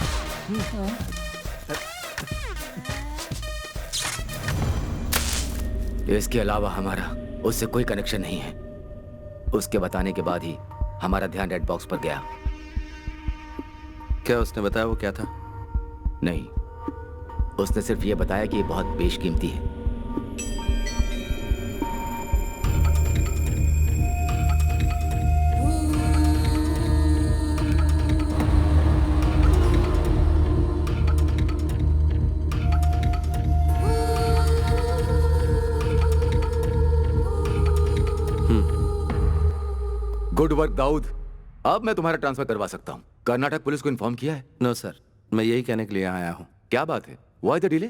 इसके अलावा हमारा उससे कोई कनेक्शन नहीं है। उसके बताने के बाद ही हमारा ध्यान रेड बॉक्स पर गया। क्या उसने बताया वो क्या था? नहीं, उसने सिर्फ ये बताया कि ये बहुत बेशकीमती है। Good work Dawood. अब मैं तुम्हारा ट्रांसफर करवा सकता हूँ। कर्नाटक पुलिस को इन्फॉर्म किया है? नो सर, मैं यही कहने के लिए यहाँ आया हूँ। क्या बात है? Why the delay?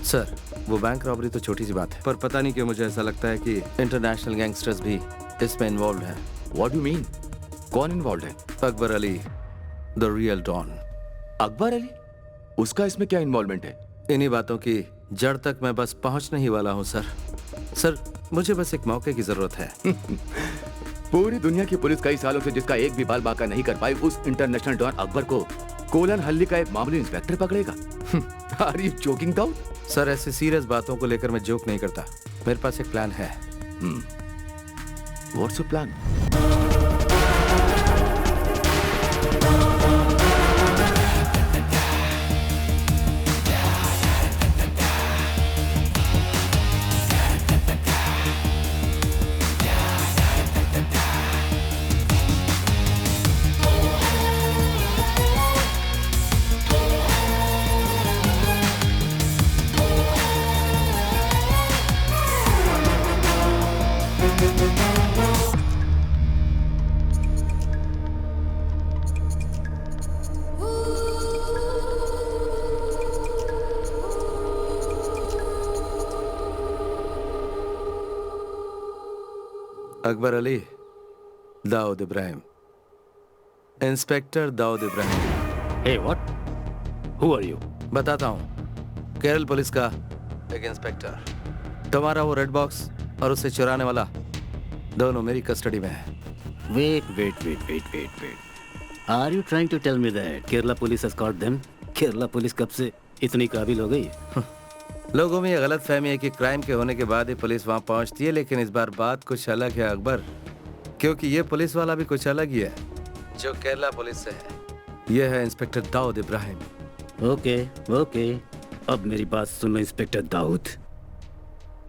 सर, वो बैंक रॉबरी तो छोटी सी बात है, पर पता नहीं क्यों मुझे ऐसा लगता है कि इंटरनेशनल गैंगस्टर्स भी इसमें इन्वॉल्व हैं। What do mean? कौन इन्वॉल्व है? Akbar Ali, the real don. Akbar Ali? उसका इसमें क्या इन्वॉल्वमेंट है? इन्हीं बातों की जड़ तक मैं बस पहुंचने ही वाला हूं सर। सर, मुझे बस एक मौके की जरूरत है। पूरी दुनिया की पुलिस कई सालों से जिसका एक भी बाल बाका नहीं कर पाई, उस इंटरनेशनल डॉन अकबर को कोलन हल्ली का एक मामूली इंस्पेक्टर पकड़ेगा? Are you joking Dawood? Sir, ऐसे सीरियस बातों को लेकर मैं जोक नहीं करता। मेरे पास एक प्लान है। What's your plan? Akbar Ali, Dawood Ibrahim, inspector Dawood Ibrahim. Hey what? Who are you? बताता हूँ। केरल पुलिस का एक इंस्पेक्टर। तुम्हारा वो रेड बॉक्स और उससे चुराने वाला दोनों मेरी कस्टडी में है। Wait. Are you trying to tell me that Kerala police has caught them? Kerala police कब से इतनी काबिल हो गई? लोगों में ये गलत फहमी है कि क्राइम के होने के बाद ही पुलिस वहां पहुंचती है, लेकिन इस बार बात कुछ अलग है अकबर, क्योंकि ये पुलिस वाला भी कुछ अलग ही है जो केरला पुलिस से है। ये है इंस्पेक्टर दाऊद इब्राहिम। ओके, अब मेरी बात सुन लो इंस्पेक्टर दाऊद।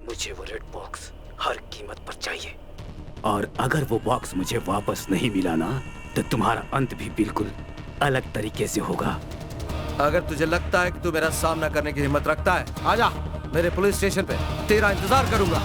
मुझे वो रेड बॉक्स हर कीमत पर चाहिए, और अगर वो बॉक्स मुझे वापस नहीं मिला ना, तो तुम्हारा अंत भी बिल्कुल अलग तरीके से होगा। अगर तुझे लगता है कि तू मेरा सामना करने की हिम्मत रखता है, आजा मेरे पुलिस स्टेशन पे, तेरा इंतजार करूंगा।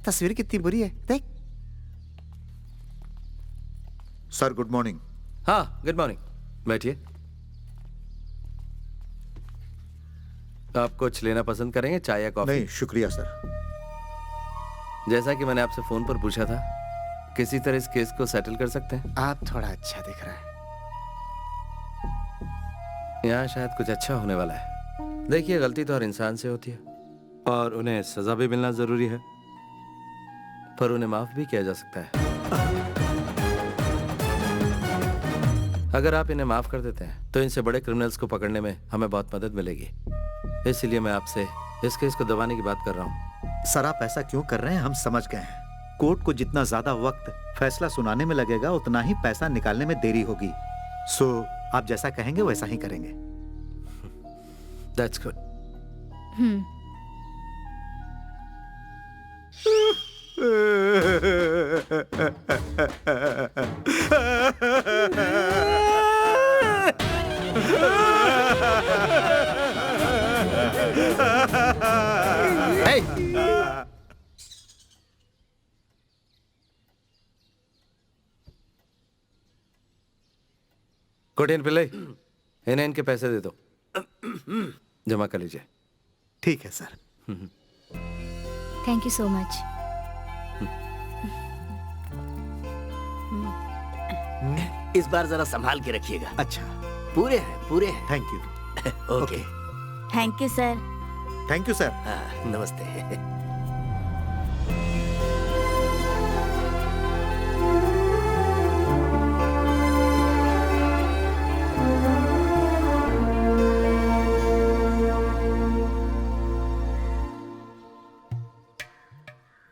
तस्वीर कितनी बुरी है, देख। Sir good morning. हाँ गुड मॉर्निंग, बैठिए। आप कुछ लेना पसंद करेंगे, चाय या कॉफी? नहीं शुक्रिया सर। जैसा कि मैंने आपसे फोन पर पूछा था, किसी तरह इस केस को सेटल कर सकते हैं? आप थोड़ा अच्छा दिख रहा है। यहाँ शायद कुछ अच्छा होने वाला है। देखिए, गलती तो हर इंसान से होती है और उन्हें सजा भी मिलना जरूरी है, पर उन्हें माफ भी किया जा सकता है। अगर आप इन्हें माफ कर देते हैं तो इनसे बड़े क्रिमिनल्स को पकड़ने में हमें बहुत मदद मिलेगी। इसलिए मैं आपसे इस केस को दबाने की बात कर रहा हूँ। सर आप ऐसा क्यों कर रहे हैं, हम समझ गए हैं। कोर्ट को जितना ज्यादा वक्त फैसला सुनाने में लगेगा, उतना ही पैसा निकालने में देरी होगी। सो आप जैसा कहेंगे वैसा ही करेंगे। That's good. कोटियन पिल्ले, इन्हें इनके पैसे दे दो, जमा कर लीजिए। ठीक है sir. Thank you so much. इस बार जरा संभाल के रखिएगा। अच्छा, पूरे हैं। Thank you. Okay. Thank you sir. Thank you sir. नमस्ते।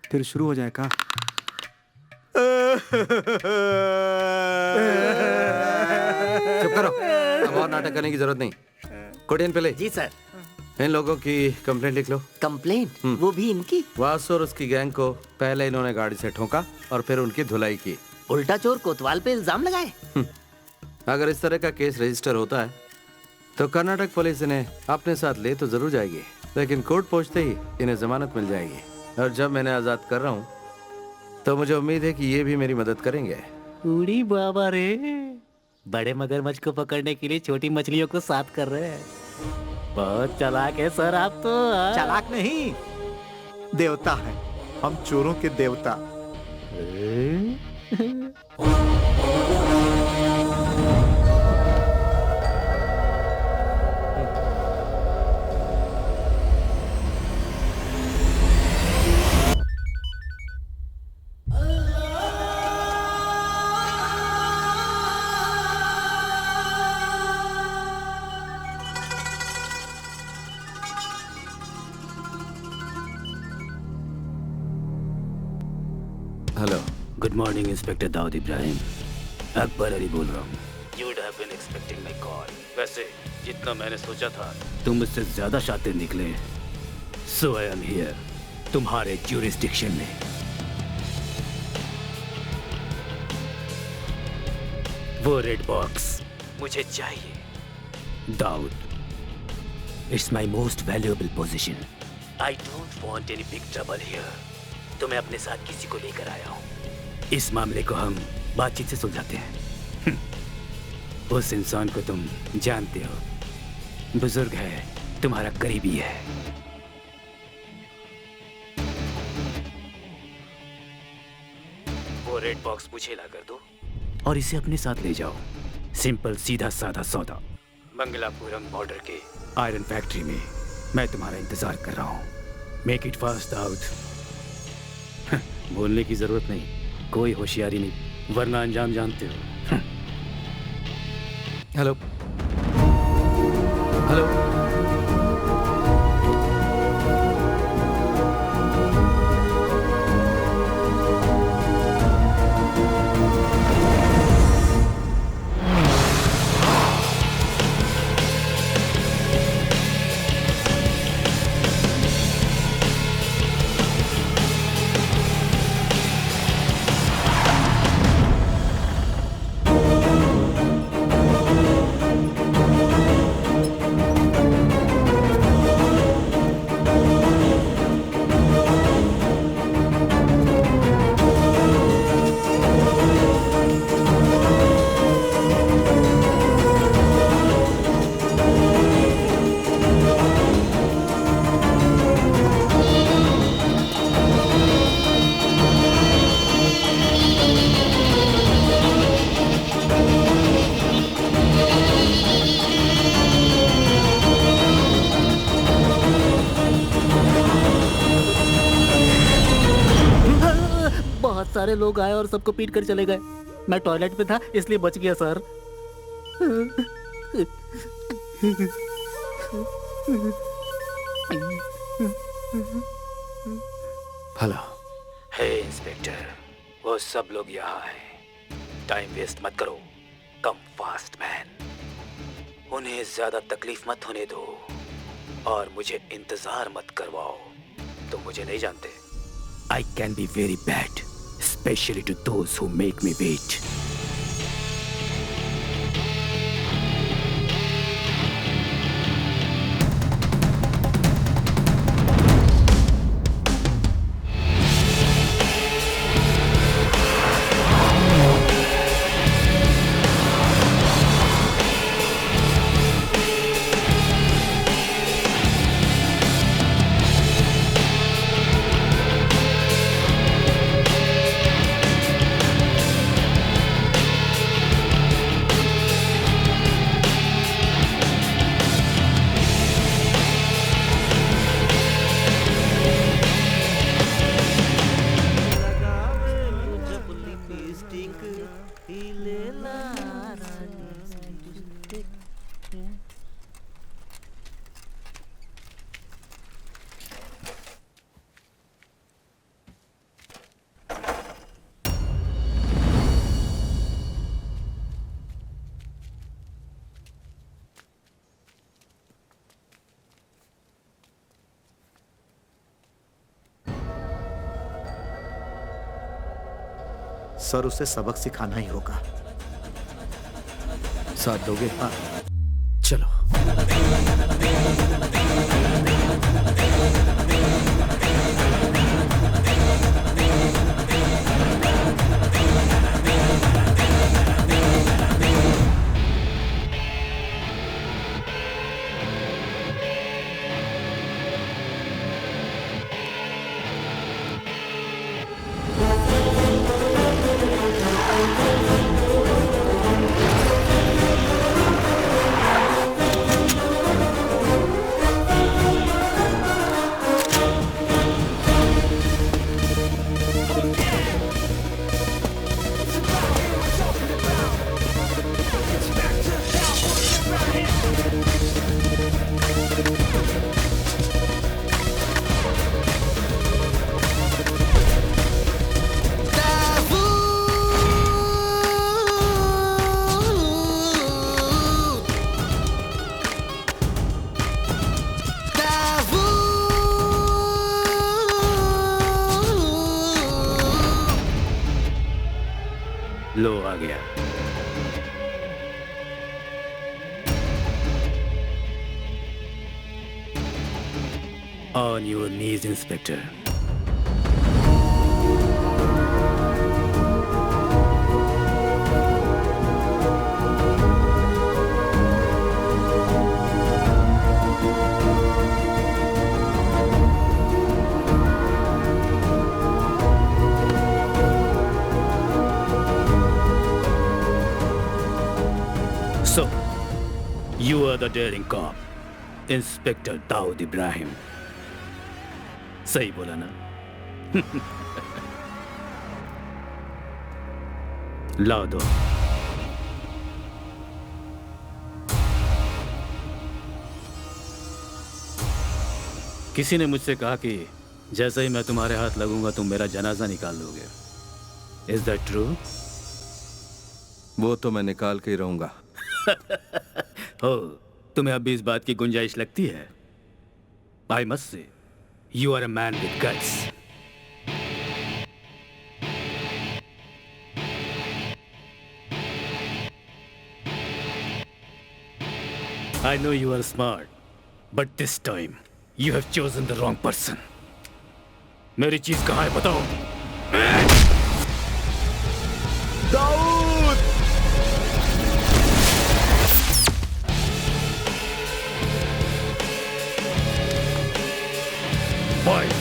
फिर शुरू हो जाए का? चुप करो, अब और नाटक करने की जरूरत नहीं। कोटियन पिल्ले। जी सर। इन लोगों की कंप्लेंट लिख लो। कंप्लेंट? वो भी इनकी? वासु और उसकी गैंग को पहले इन्होंने गाड़ी से ठोका और फिर उनकी धुलाई की। उल्टा चोर कोतवाल पे इल्जाम लगाए। अगर इस तरह का केस रजिस्टर होता है तो कर्नाटक पुलिस इन्हें अपने साथ ले तो जरूर जाएगी, लेकिन कोर्ट पहुंचते ही इन्हें जमानत मिल जाएगी। और जब मैंने आजाद कर रहा हूँ तो मुझे उम्मीद है कि ये भी मेरी मदद करेंगे। उड़ी बाबा रे, बड़े मगरमच्छ को पकड़ने के लिए छोटी मछलियों को साथ कर रहे हैं। बहुत चालाक है सर आप तो। चालाक नहीं, देवता है हम, चोरों के देवता। Hello, good morning inspector Dawood Ibrahim. Akbar Ali बोल रहा हूँ। You would have been expecting my call. वैसे जितना मैंने सोचा था तुम मुझसे ज्यादा शातिर निकले। So I am here, तुम्हारे jurisdiction में। वो रेड बॉक्स मुझे चाहिए। Dawood, It's my most valuable possession. I don't want any big trouble here. तो मैं अपने साथ किसी को लेकर आया हूँ। इस मामले को हम बातचीत से सुलझाते हैं। उस इंसान को तुम जानते हो, बुजुर्ग है, तुम्हारा करीबी है। वो रेड बॉक्स मुझे ला कर दो और इसे अपने साथ ले जाओ। सिंपल सीधा साधा सौदा। मंगलापुरम बॉर्डर के आयरन फैक्ट्री में मैं तुम्हारा इंतजार कर रहा हूँ। Make it fast Dawood. बोलने की जरूरत नहीं, कोई होशियारी नहीं, वरना अंजाम जानते हो। Hello hello. सारे लोग आए और सबको पीट कर चले गए। मैं टॉयलेट में था इसलिए बच गया सर। हेलो। हे इंस्पेक्टर, वो सब लोग यहाँ हैं। टाइम वेस्ट मत करो, कम फास्ट मैन। उन्हें ज्यादा तकलीफ मत होने दो और मुझे इंतजार मत करवाओ। तुम मुझे नहीं जानते। I can be very bad, especially to those who make me wait. Sir, उसे सबक सिखाना ही होगा। साथ दोगे? हाँ। चलो। लो आ गया। On your knees, Inspector. So, you are the daring cop, Inspector Daud Ibrahim. सही बोला ना? ला दो। किसी ने मुझसे कहा कि जैसे ही मैं तुम्हारे हाथ लगूंगा तुम मेरा जनाजा निकाल लोगे। Is that true? वो तो मैं निकाल के ही रहूंगा। हो, तुम्हें अब भी इस बात की गुंजाइश लगती है? I must say, you are a man with guts. I know you are smart, but this time you have chosen the wrong person. मेरी चीज कहाँ है बताओ? दाऊद! Boys!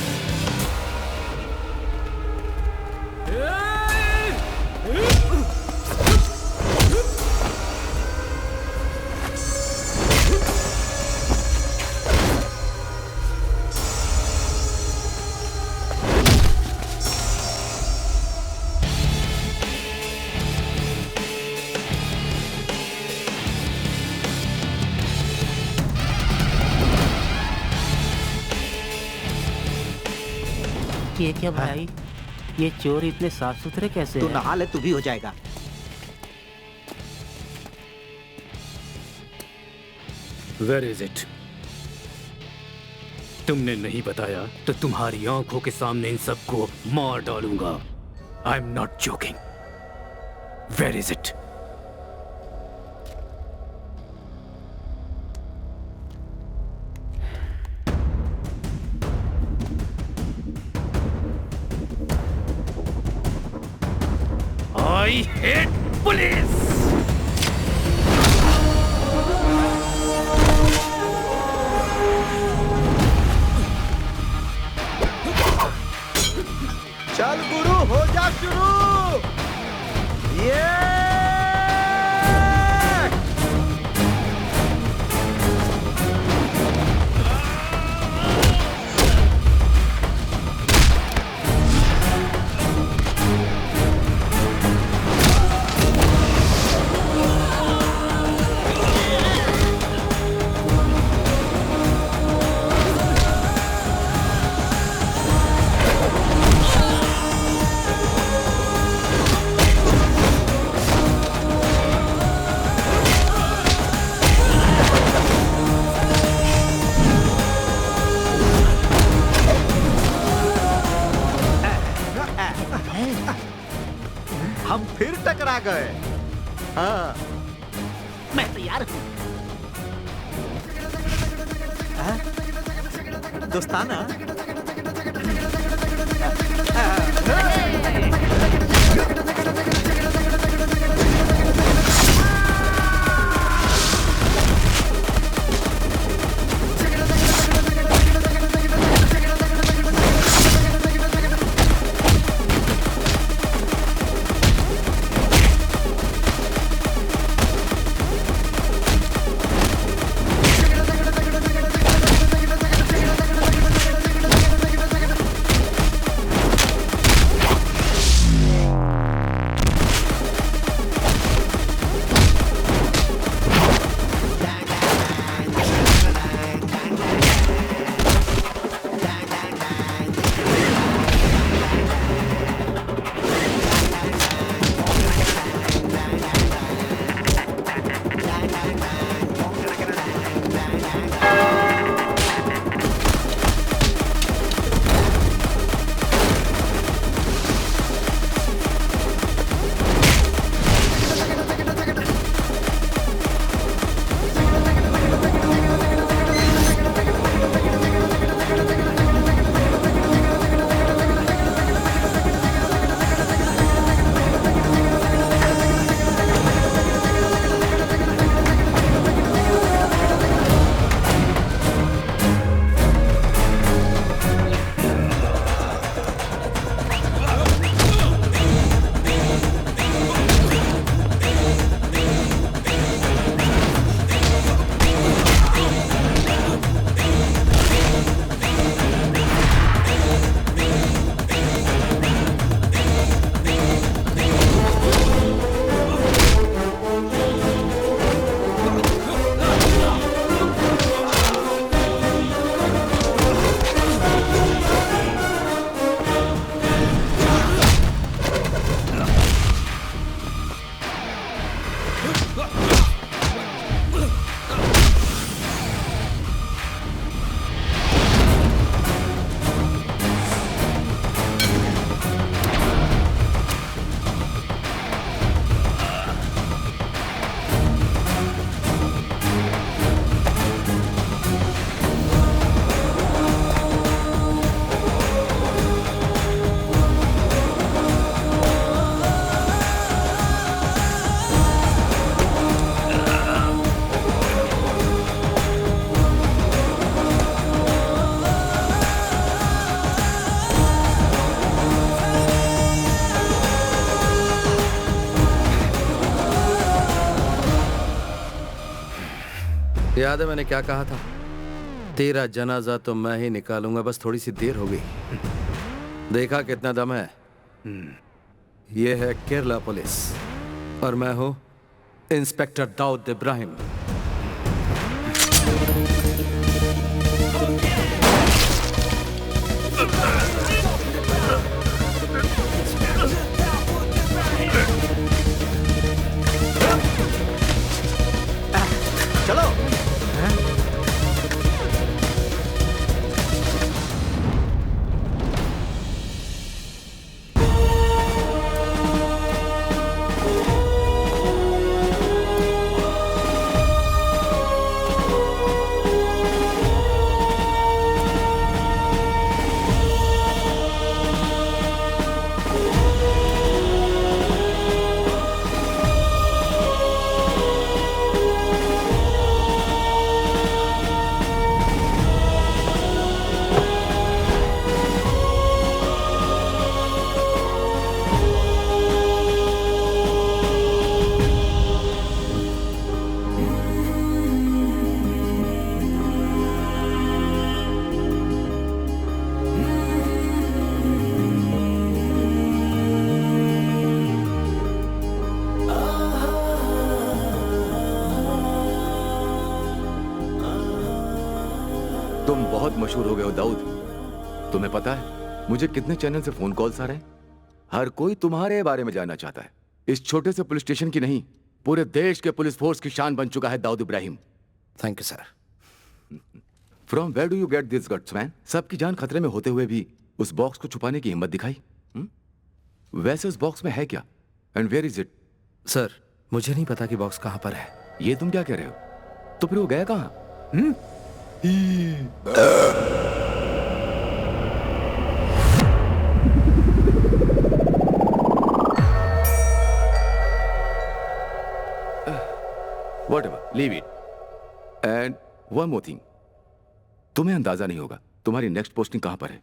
ये क्या भाई? ये चोर इतने साफ सुथरे कैसे तू हैं? नहा ले, तू भी हो जाएगा। Where is it? तुमने नहीं बताया तो तुम्हारी आंखों के सामने इन सबको मार डालूंगा। I'm not joking. Where is it? I hate police! चल गुरु, हो जा शुरू। ये हम फिर टकरा गए। हाँ, मैं तैयार हूँ। दोस्ताना। याद है मैंने क्या कहा था? तेरा जनाजा तो मैं ही निकालूंगा, बस थोड़ी सी देर हो गई। देखा कितना दम है। ये है केरला पुलिस और मैं हूं इंस्पेक्टर दाऊद इब्राहिम। चलो। तुम बहुत मशहूर हो गए हो दाऊद। तुम्हें पता है मुझे कितने चैनल से फोन कॉल्स आ रहे हैं? हर कोई तुम्हारे बारे में जानना चाहता है। इस छोटे से पुलिस स्टेशन की नहीं, पूरे देश के पुलिस फोर्स की शान बन चुका है Dawood Ibrahim. Thank you sir. From where do you get this guts man? सबकी जान खतरे में होते हुए भी उस बॉक्स को छुपाने की हिम्मत दिखाई। वैसे उस बॉक्स में है क्या? And where is it? Sir मुझे नहीं पता कि बॉक्स कहां पर है। ये तुम क्या कह रहे हो? तो फिर वो गया कहां? Whatever, leave it. And one more thing. तुम्हें अंदाजा नहीं होगा तुम्हारी नेक्स्ट पोस्टिंग कहां पर है।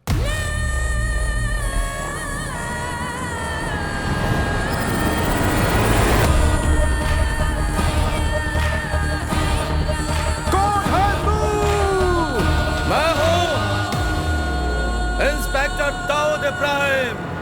मैं हूं इंस्पेक्टर दाऊद इब्राहिम।